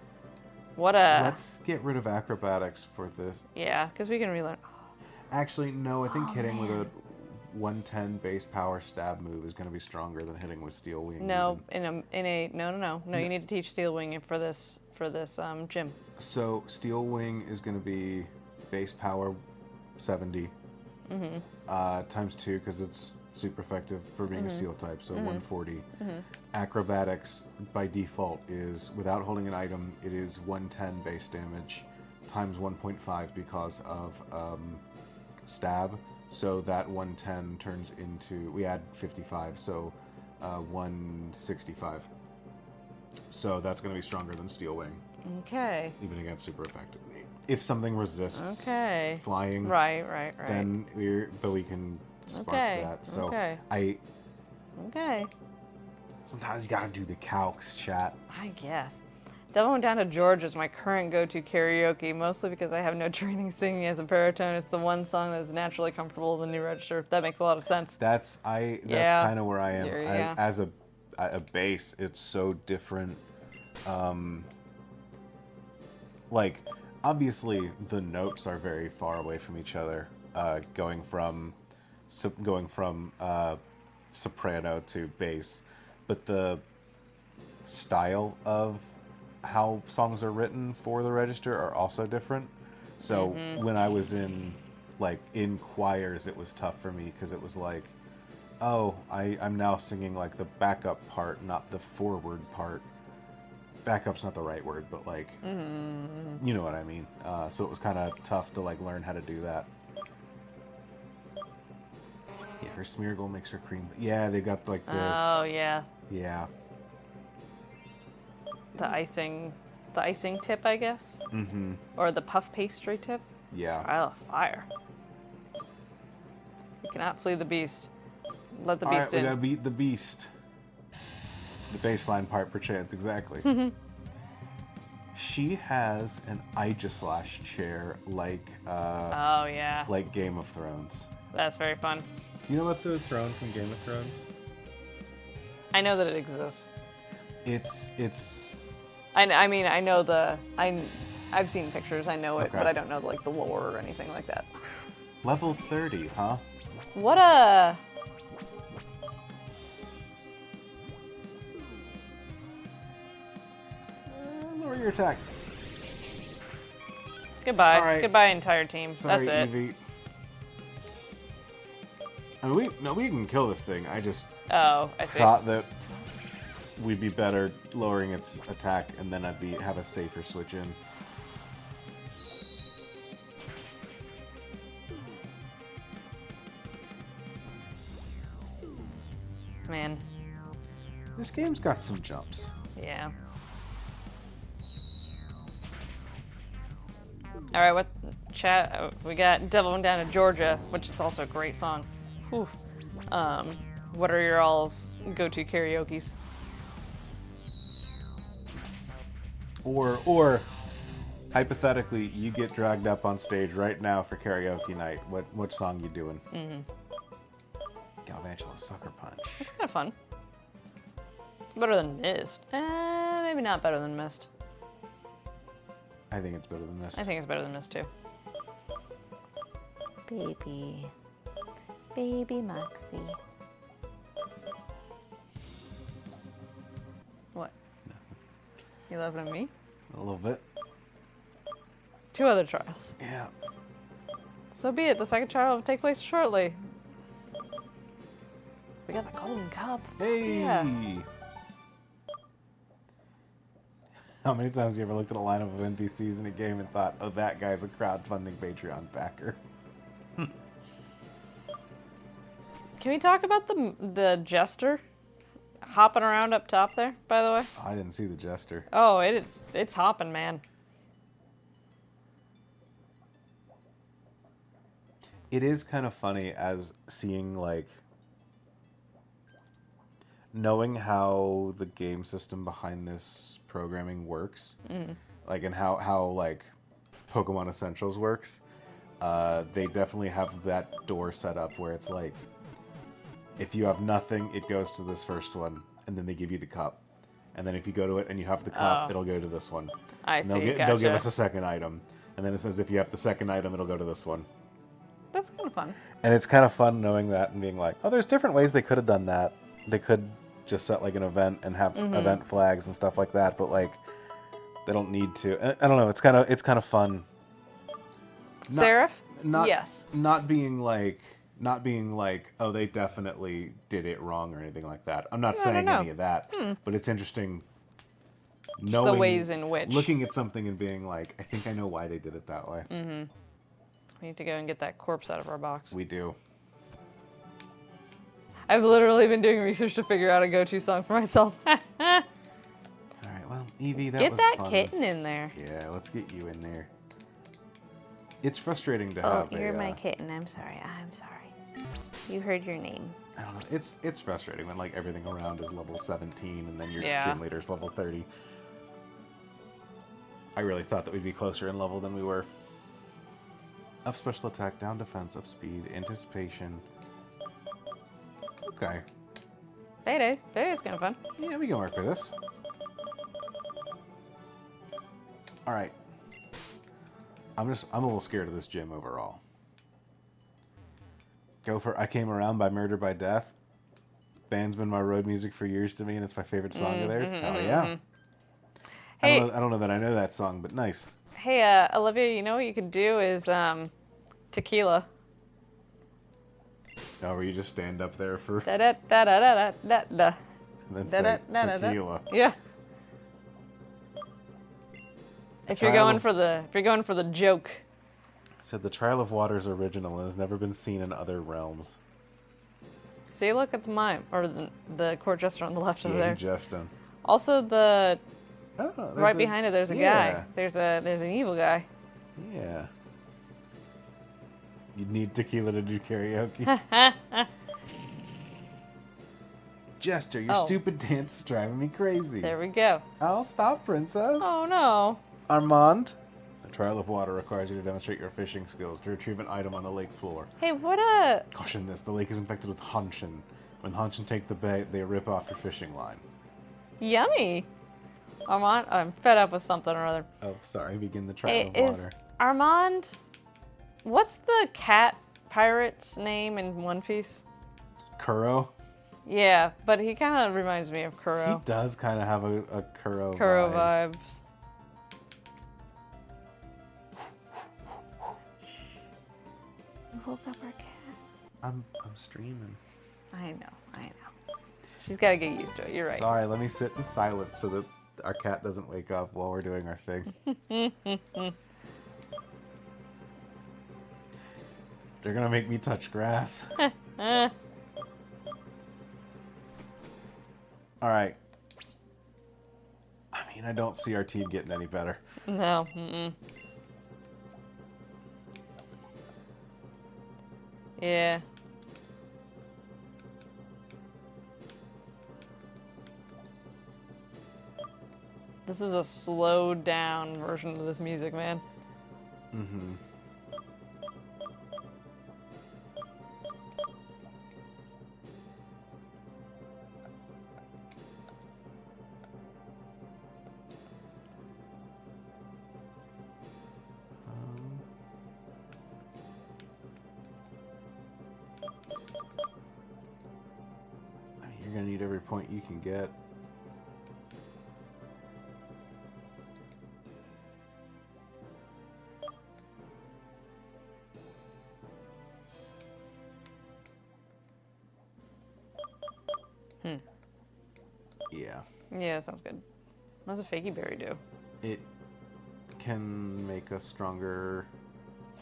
Let's get rid of acrobatics for this. Yeah, because we can relearn. Actually, no. I think hitting with man. a 110 base power stab move is going to be stronger than hitting with steel wing. No, even. no. You need to teach Steel Wing for this gym. So steel wing is going to be base power 70 times 2 because it's super effective for being a steel type, so 140. Acrobatics by default is without holding an item, it is 110 base damage times 1.5 because of stab. So that 110 turns into, we add 55, so 165. So that's going to be stronger than steel wing, Okay. even against super effective. If something resists Okay. flying, Right. then we can spark that. So Okay. Okay. Sometimes you gotta do the calcs, chat. I guess. Doubling Down to Georgia is my current go-to karaoke, mostly because I have no training singing as a baritone. It's the one song that's naturally comfortable in the new register. If that makes a lot of sense. That's Yeah. kind of where I am. Yeah. As a bass, it's so different. Like, obviously, the notes are very far away from each other. Going from soprano to bass, but the style of how songs are written for the register are also different. So when I was in choirs, it was tough for me because it was like, oh, I'm now singing like the backup part, not the forward part. Backup's not the right word, but like, you know what I mean. So it was kind of tough to like learn how to do that. Yeah, her Smeargle makes her cream. Yeah, they got like the. Oh yeah. Yeah. The icing tip, I guess. Mm-hmm. Or the puff pastry tip. Yeah. Oh, fire! You cannot flee the beast. Let the All beast right, we in. gotta beat the beast. The baseline part, perchance, exactly. She has an Aegislash chair like Oh yeah. like Game of Thrones. That's very fun. You know about the throne from Game of Thrones? I know that it exists. It's I mean, I know I've seen pictures. I know it, Okay. but I don't know like the lore or anything like that. level 30, huh? What a Lower your attack. goodbye. All right. Goodbye, entire team. Sorry, That's it. Evie. I mean, we can kill this thing. I just Oh, I see. thought that we'd be better lowering its attack, and then have a safer switch in. Man. This game's got some jumps. Yeah. All right, what chat? We got "Doubling Down to Georgia," which is also a great song. Whew. What are your all's go-to karaoke's? Or hypothetically, you get dragged up on stage right now for karaoke night. What song you doing? Galvantula Sucker Punch. It's kind of fun. Better than Mist. Maybe not better than Mist. I think it's better than this. I think it's better than Mist too. Baby Moxie. What? You laughing at me? A little bit. 2 other trials. Yeah. So be it. The second trial will take place shortly. We got the golden cup. Hey! Yeah. How many times have you ever looked at a lineup of NPCs in a game and thought, oh, that guy's a crowdfunding Patreon backer? Can we talk about the jester hopping around up top there? By the way. Oh, I didn't see the jester. Oh, it's hopping, man. It is kind of funny as seeing, like, knowing how the game system behind this programming works, like, and how like, Pokemon Essentials works. they definitely have that door set up where it's like, if you have nothing, it goes to this first one, and then they give you the cup. And then if you go to it and you have the cup, it'll go to this one. I see. They'll give us a second item. And then it says if you have the second item, it'll go to this one. That's kind of fun. And it's kind of fun knowing that and being like, oh, there's different ways they could have done that. They could just set like an event and have event flags and stuff like that, but like they don't need to. I don't know. It's kind of fun. Seraph? Not, yes. Not being like, oh, they definitely did it wrong or anything like that. I'm not saying any of that, but it's interesting knowing the ways in which. looking at something and being like, I think I know why they did it that way. Mm-hmm. We need to go and get that corpse out of our box. We do. I've literally been doing research to figure out a go-to song for myself. All right, well, Evie, that was Get that fun. kitten in there. Yeah, let's get you in there. It's frustrating to Oh, have you're my kitten. I'm sorry. You heard your name. I don't know. It's frustrating when like everything around is level 17 and then your gym leader's level 30. I really thought that we'd be closer in level than we were. Up special attack, down defense, up speed, anticipation. Okay. Payday is kind of fun. Yeah, we can work with this. All right. I'm a little scared of this gym overall. I Came Around by Murder by Death. Band's been my road music for years to me, and it's my favorite song of theirs. Hell yeah. Hey, I don't know that I know that song, but nice. Hey, Olivia, you know what you could do is tequila. Oh, where you just stand up there for Da da da da da da da. and then say tequila. Yeah. If you're going for the joke. It said the Trial of Water is original and has never been seen in other realms. See, look at the mime or the court jester on the left over there. Justin. Also, right behind behind it, there's a guy. There's an evil guy. Yeah. You need tequila to do karaoke. Jester, your stupid dance is driving me crazy. There we go. I'll stop, princess. Oh no. Armand. The Trial of Water requires you to demonstrate your fishing skills to retrieve an item on the lake floor. Hey, what a... Caution this, the lake is infected with Hanshin. When Hanshin take the bait, they rip off your fishing line. Yummy. Armand, I'm fed up with something or other. Oh, sorry, begin the Trial of Water. Armand, what's the cat pirate's name in One Piece? Kuro? Yeah, but he kind of reminds me of Kuro. He does kind of have a Kuro vibes. Woke up our cat. I'm streaming. I know. She's got to get used to it. You're right. Sorry, let me sit in silence so that our cat doesn't wake up while we're doing our thing. They're gonna make me touch grass. Alright. I mean, I don't see our team getting any better. No. Yeah. This is a slowed down version of this music, man. Mm-hmm. You're gonna need every point you can get. Yeah. Yeah, that sounds good. What does a fakey berry do? It can make us stronger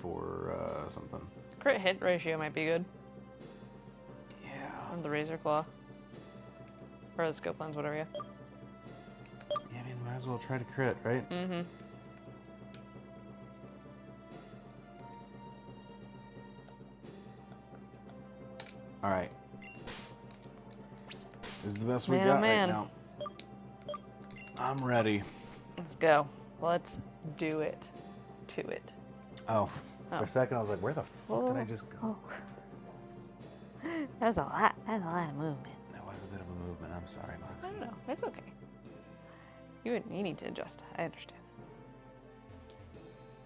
for something. Crit hit ratio might be good. Yeah. On the razor claw. Or the scope lens, whatever, yeah. Yeah, I mean, might as well try to crit, right? Mm-hmm. Alright. This is the best we got right now. I'm ready. Let's go. Let's do it. To it. Oh, For a second, I was like, where the fuck did I just go? Oh. That was a lot. That was a lot of movement. That was a bit of a movement. I'm sorry, I Moxie. don't know. It's okay. You need to adjust. I understand.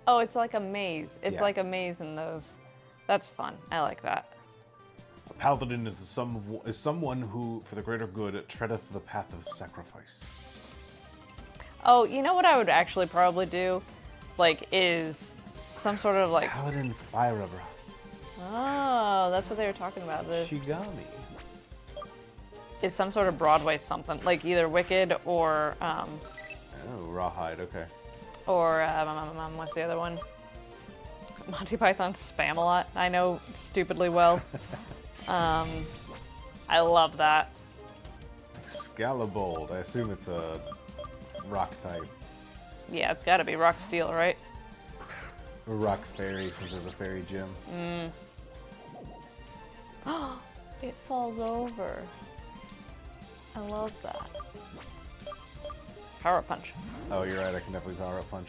Oh, it's like a maze. It's Yeah. like a maze in those. That's fun. I like that. A paladin is someone who, for the greater good, treadeth the path of sacrifice. Oh, you know what I would actually probably do? Like, is some sort of like. Paladin Firebrass. Oh, that's what they were talking about. Shigami. It's some sort of Broadway something, like either Wicked or Oh, Rawhide, okay. what's the other one? Monty Python Spam-A-Lot. I know stupidly well. I love that. Excalibold. I assume it's a rock type. Yeah, it's got to be Rock Steel, right? Or rock fairy, since there's a fairy gym. It falls over. I love that. Power Punch. Oh, you're right. I can definitely power up punch.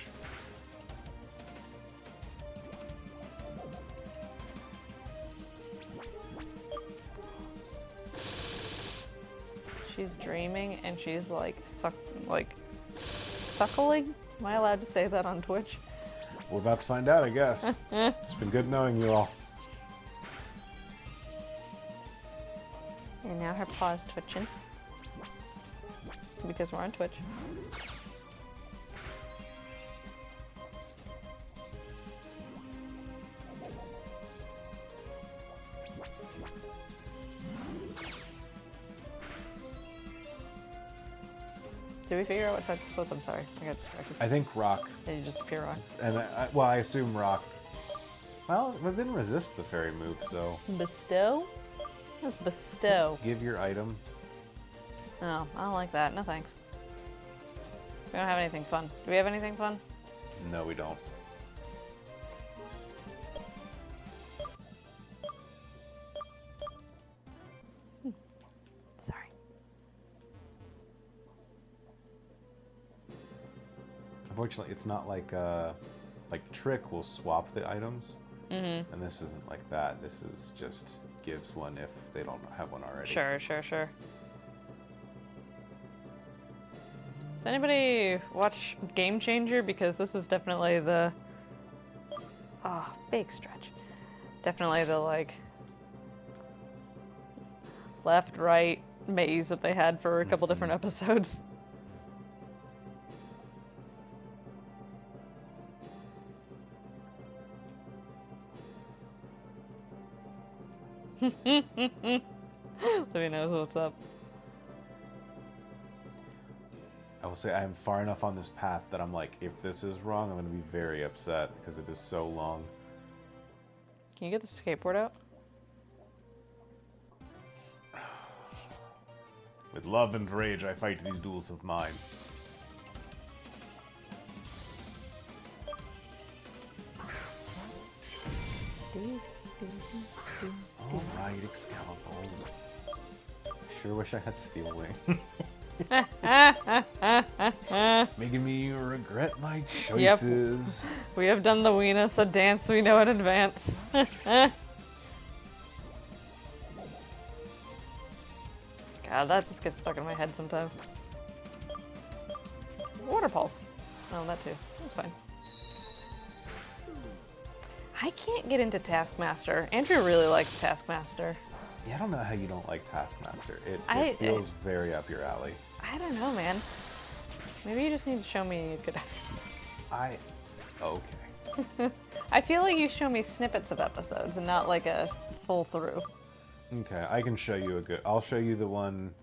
She's dreaming and she's like suckling. Am I allowed to say that on Twitch? We're about to find out, I guess. It's been good knowing you all. And now her paw's twitching. Because we're on Twitch. Did we figure out what type this was? I'm sorry. I got distracted. I think rock. Did you just pure rock? And I assume rock. Well, it didn't resist the fairy move, so. Bestow? What's bestow? Give your item. Oh, I don't like that. No thanks. We don't have anything fun. Do we have anything fun? No, we don't. Sorry. Unfortunately, it's not like Trick will swap the items. And this isn't like that. This is just gives one if they don't have one already. Sure. Does anybody watch Game Changer? Because this is definitely the... big stretch. Definitely the, like, left, right maze that they had for a couple different episodes. Libby knows what's up. I will say I am far enough on this path that I'm like, if this is wrong, I'm going to be very upset because it is so long. Can you get the skateboard out? With love and rage, I fight these duels of mine. Alright, Excalibur. Sure wish I had Steel Wing. Making me regret my choices. Yep. We have done the weenus, a dance we know in advance. God, that just gets stuck in my head sometimes. Water pulse. Oh, that too. That's fine. I can't get into Taskmaster. Andrew really likes Taskmaster. Yeah, I don't know how you don't like Taskmaster. It feels very up your alley. I don't know, man. Maybe you just need to show me a good Okay. I feel like you show me snippets of episodes and not like a full through. Okay, I can show you a good... I'll show you the one...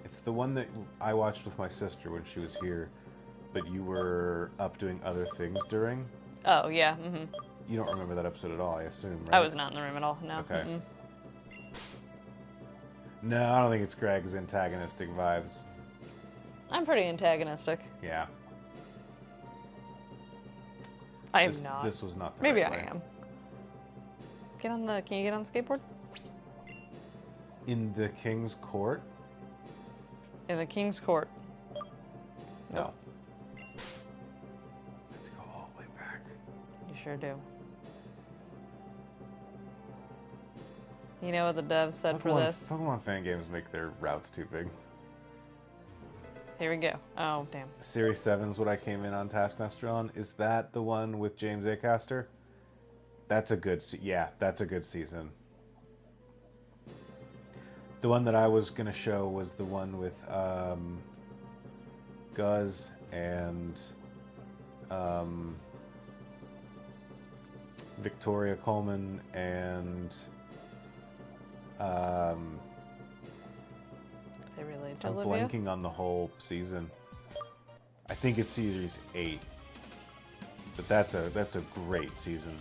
It's the one that I watched with my sister when she was here, but you were up doing other things during. Oh, yeah. You don't remember that episode at all, I assume, right? I was not in the room at all, no. Okay. No, I don't think it's Greg's antagonistic vibes. I'm pretty antagonistic. Yeah. I am not. This was not the Maybe right I way. am. Can you get on the skateboard? In the King's Court? In the King's Court. No. sure do. You know what the dev said for this? Pokemon fan games make their routes too big. Here we go. Oh, damn. Series 7 is what I came in on Taskmaster on. Is that the one with James Acaster? That's a good that's a good season. The one that I was going to show was the one with Guz and Victoria Coleman and They relate to I'm Olivia? blanking on the whole season. I think it's series 8. But that's a great season.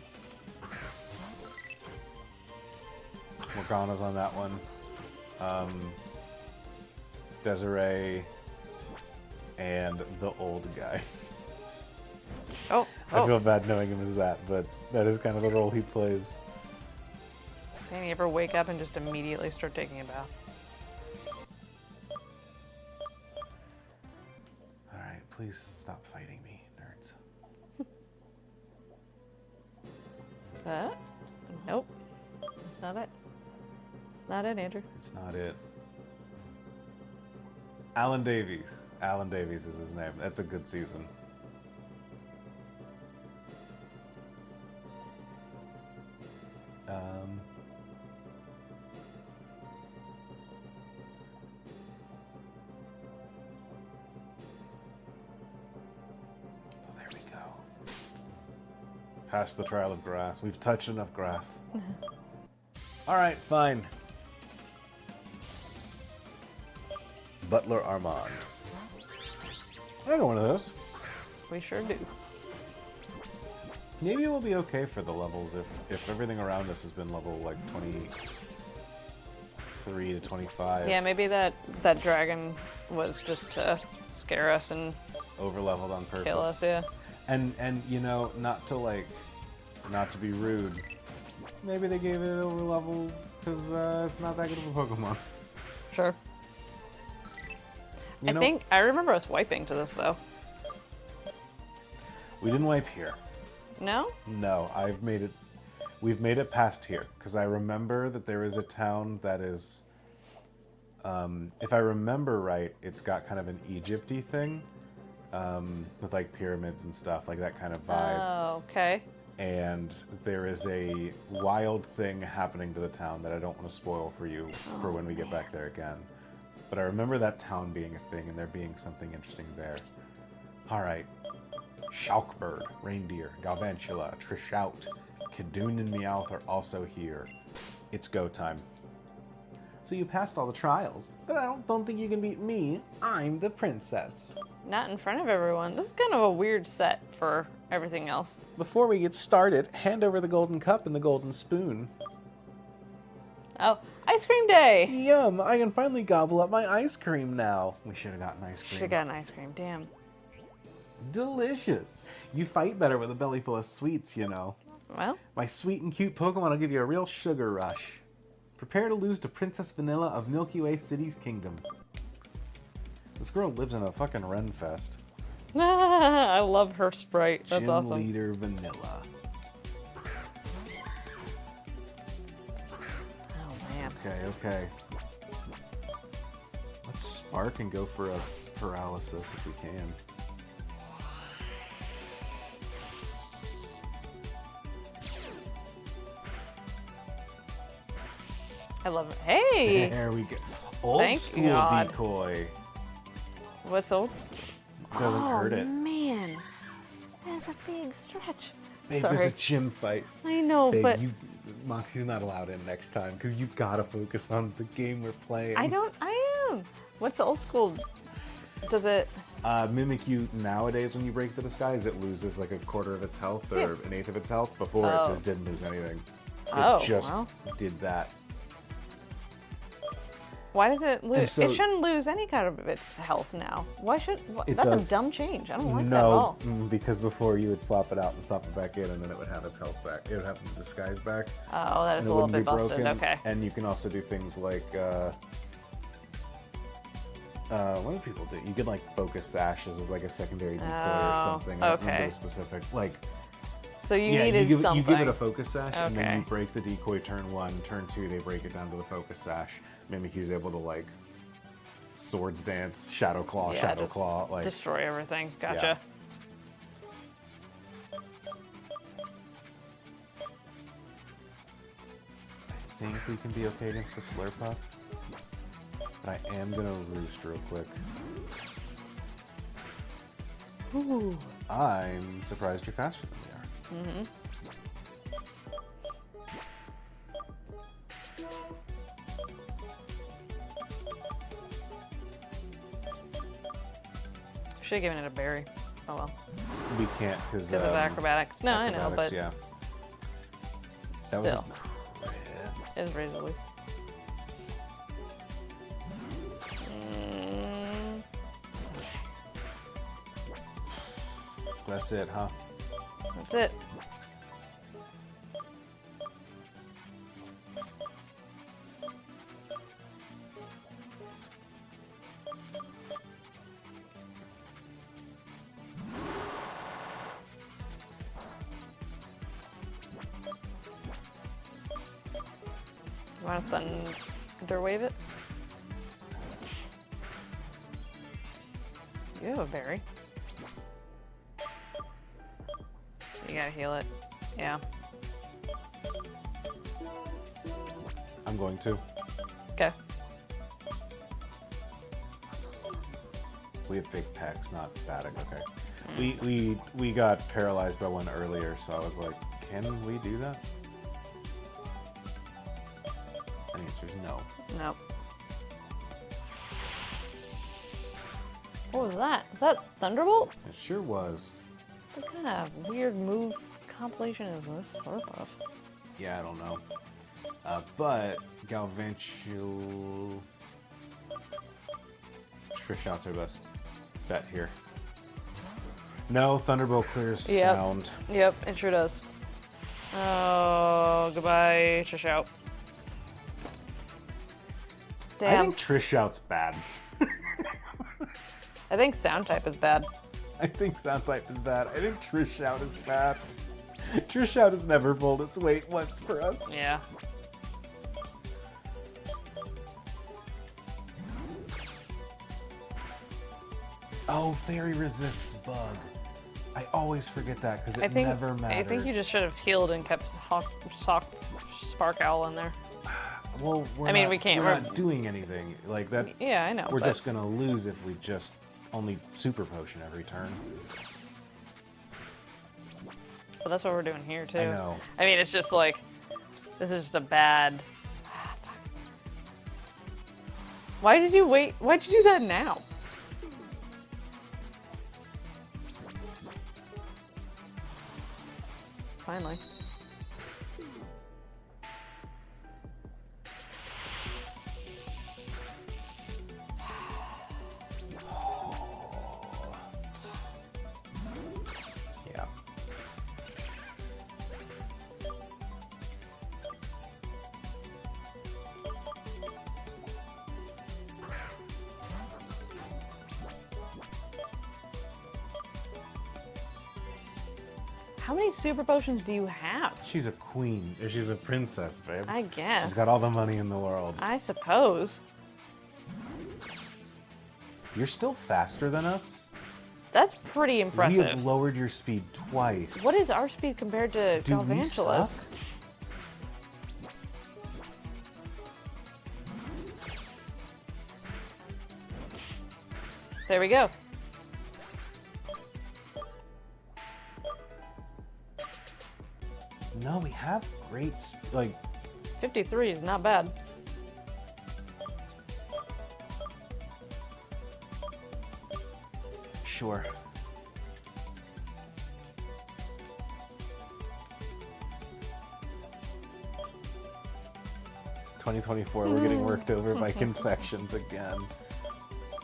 Morgana's on that one. Desiree and the old guy. Oh, I feel bad knowing him as that, but that is kind of the role he plays. Can you ever wake up and just immediately start taking a bath? Alright, please stop fighting me, nerds. Nope. That's not it. Not it, Andrew. It's not it. Alan Davies. Alan Davies is his name. That's a good season. Oh, there we go. Past the trial of grass. We've touched enough grass. Alright, fine. Butler Armand. I got one of those. We sure do. Maybe we'll be okay for the levels if everything around us has been level like 23 to 25. Yeah, maybe that dragon was just to scare us and Over leveled on purpose. kill us, yeah. And you know, not to be rude, maybe they gave it over level because it's not that good of a Pokemon. Sure. You know, I remember us wiping to this though. we didn't wipe here. No? No, we've made it past here, because I remember that there is a town that is, if I remember right, it's got kind of an Egypt-y thing, with like pyramids and stuff, like that kind of vibe. Oh, okay. And there is a wild thing happening to the town that I don't want to spoil for you for when we get back there again. But I remember that town being a thing and there being something interesting there. Alright. Shalkbird, Reindeer, Galvantula, Trishout, Kidoon and Meowth are also here. It's go time. So you passed all the trials, but I don't think you can beat me. I'm the princess. Not in front of everyone. This is kind of a weird set for everything else. Before we get started, hand over the golden cup and the golden spoon. Oh, ice cream day! Yum, I can finally gobble up my ice cream now. We should have gotten ice cream. Should've gotten ice cream, damn. Delicious. You fight better with a belly full of sweets, you know. Well, My sweet and cute Pokemon will give you a real sugar rush. Prepare to lose to Princess Vanilla of Milky Way City's Kingdom. This girl lives in a fucking Ren Fest. I love her sprite. That's Gym awesome. Leader Vanilla. Oh man. Okay. Let's spark and go for a paralysis if we can. I love it. Hey! There we go. Old Thank school God. decoy. What's old? Doesn't hurt it. Man. That's a big stretch. Babe, Sorry. there's a gym fight. I know, Babe, but Moxie's not allowed in next time because you've got to focus on the game we're playing. I am. What's the old school? Does it? Mimikyu nowadays, when you break the disguise, it loses like a quarter of its health or Yeah. an eighth of its health. Before Oh. it just didn't lose anything. It Oh, just well. did that. Why does it lose? And so- It shouldn't lose any kind of its health now. Why should? It That's does. a dumb change. I don't like that at all. Because before you would swap it out and swap it back in, and then it would have its health back. It would have the disguise back. Oh, that is And a it little wouldn't bit be busted. broken. Okay. And you can also do things like, what do people do? You can like focus Sash as like a secondary decoy or Oh, something. I don't remember okay. the specific. Like, So you Yeah, needed you give, something. you give it a focus sash, and then Okay. you break the decoy turn 1. Turn 2, they break it down to the focus sash. Mimikyu's able to, like, swords dance, shadow claw, Yeah, shadow just claw. Like, destroy everything. Gotcha. I think we can be okay against the Slurpuff. But I am gonna roost real quick. Ooh. I'm surprised you're faster than we are. Mm-hmm. Should have given it a berry. Oh well. We can't because Because of acrobatics. No, I know, but yeah. That still. was a crit. It's reasonably. That's it, huh? That's it. You want to thunder wave it? You have a berry. You gotta heal it. Yeah. I'm going to. Okay. We have big pecs, not static. Okay. We got paralyzed by one earlier, so I was like, can we do that? And the answer is no. Nope. What was that? Is that Thunderbolt? It sure was. What kind of weird move compilation is this? Slurpuff. Yeah, I don't know. But Galvantula... Trish out's our best bet here. No, Thunderbolt clears Yep. sound. Yep, it sure does. Oh, goodbye, Trish out. I Damn. think Trish out's bad. I think sound type is bad. I think sound type is bad. I think Trish out is bad. Trish out has never pulled its weight once for us. Yeah. Oh, Fairy resists bug. I always forget that because it never matters. I think you just should have healed and kept Spark Owl in there. Well, we can't. We're not doing anything like that. Yeah, I know. We're but just gonna lose if we just only super potion every turn. But that's what we're doing here too. I know. I mean, it's just like this is just a bad. Why did you wait? Why'd you do that now? Finally. Yeah. How many super potions do you have? She's a queen. She's a princess, babe. I guess. She's got all the money in the world. I suppose. You're still faster than us. That's pretty We impressive. have lowered your speed twice. What is our speed compared to Dude, we Galvantula's? suck. There we go. No, we have great, like, 53 is not bad. sure. We're getting worked over by confections again.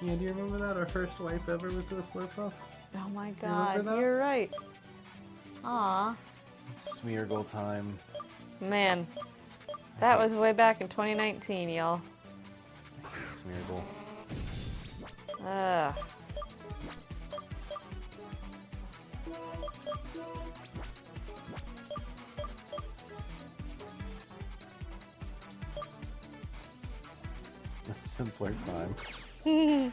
Yeah, do you remember that? Our first wipe ever was to a Slurpuff? Oh my remember god, that? you're right. Aw. Smeargle time. Man. That was way back in 2019, y'all. Smeargle. Ugh. simpler time.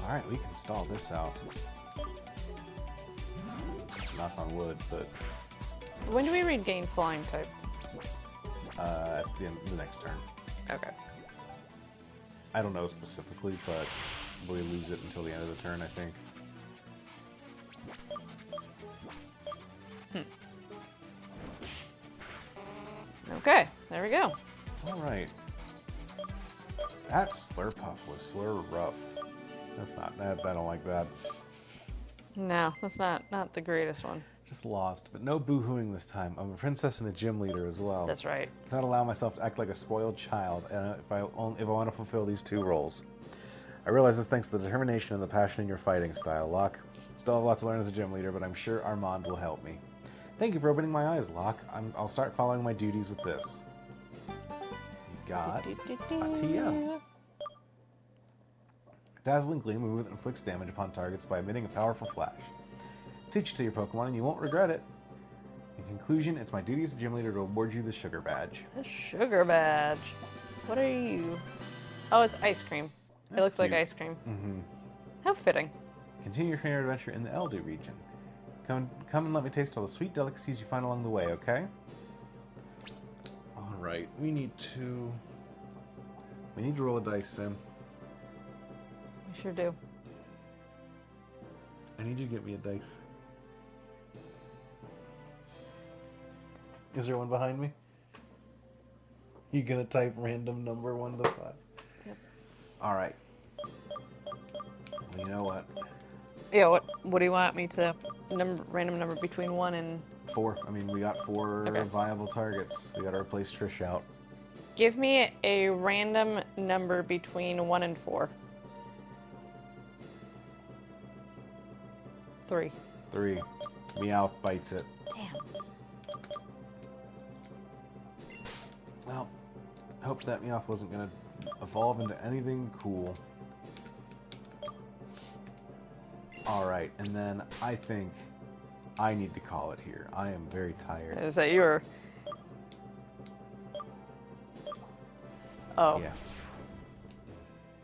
Alright, we can stall this out. Knock on wood, but When do we regain flying type? at the end of the next turn. Okay. I don't know specifically, but we lose it until the end of the turn, I think. Okay, there we go. Alright. That Slurpuff was slur rough. That's not that. I don't like that. No, that's not the greatest one. Just lost, but no boo-hooing this time. I'm a princess and a gym leader as well. That's right. Cannot allow myself to act like a spoiled child if I want to fulfill these two roles. I realize this thanks to the determination and the passion in your fighting style, Locke. Still have a lot to learn as a gym leader, but I'm sure Armand will help me. Thank you for opening my eyes, Locke. I'll start following my duties with this. Got a TM. Dazzling Gleam, a move that inflicts damage upon targets by emitting a powerful flash. Teach it to your Pokemon and you won't regret it. In conclusion, it's my duty as a gym leader to award you the Sugar Badge. The sugar badge. What are you? Oh, it's ice cream. That's It looks like cute. ice cream. Mm-hmm. How fitting. Continue your trainer adventure in the Eldu region. Come and let me taste all the sweet delicacies you find along the way, okay? Alright, we need to roll a dice, Sim. We sure do. I need you to get me a dice. Is there one behind me? You gonna type random number 1 to 5? Yep. Alright. Well, you know what? Yeah, what do you want me to random number between 1 and 4. I mean, we got 4 Okay. viable targets. We gotta replace Trish out. give me a random number between 1 and 4. 3. 3. Meowth bites it. Damn. Well, I hope that Meowth wasn't gonna evolve into anything cool. Alright, and then I think I need to call it here. I am very tired. Is that your... Oh. Yeah.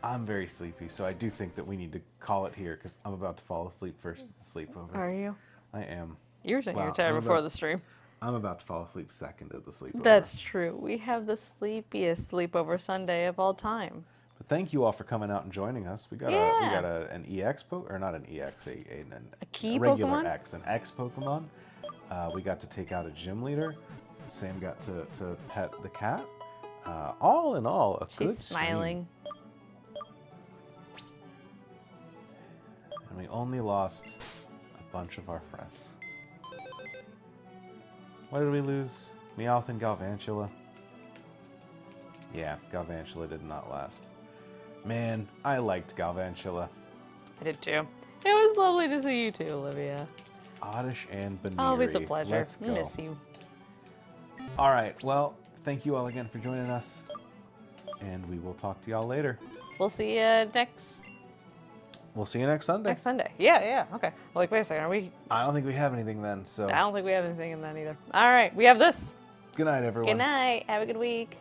I'm very sleepy, so I do think that we need to call it here, because I'm about to fall asleep first at the sleepover. Are you? I am. You were saying you Wow, were tired I'm before about- the stream. I'm about to fall asleep second at the sleepover. That's true. We have the sleepiest sleepover Sunday of all time. But thank you all for coming out and joining us. We got an EX or not an EX, a key regular Pokemon? X, an X Pokemon. We got to take out a gym leader. Sam got to pet the cat. All in all, a good She's stream. smiling. And we only lost a bunch of our friends. What did we lose? Meowth and Galvantula. Yeah, Galvantula did not last. Man, I liked Galvantula. I did too. It was lovely to see you too, Olivia. Oddish and Baneri. Always a pleasure. Let's go. Miss you. All right, well, thank you all again for joining us. And we will talk to y'all later. We'll see you We'll see you next Sunday. next Sunday. Yeah, okay. Like, wait a second, are we... I don't think we have anything then, so I don't think we have anything in that either. All right, we have this. good night, everyone. Good night. Have a good week.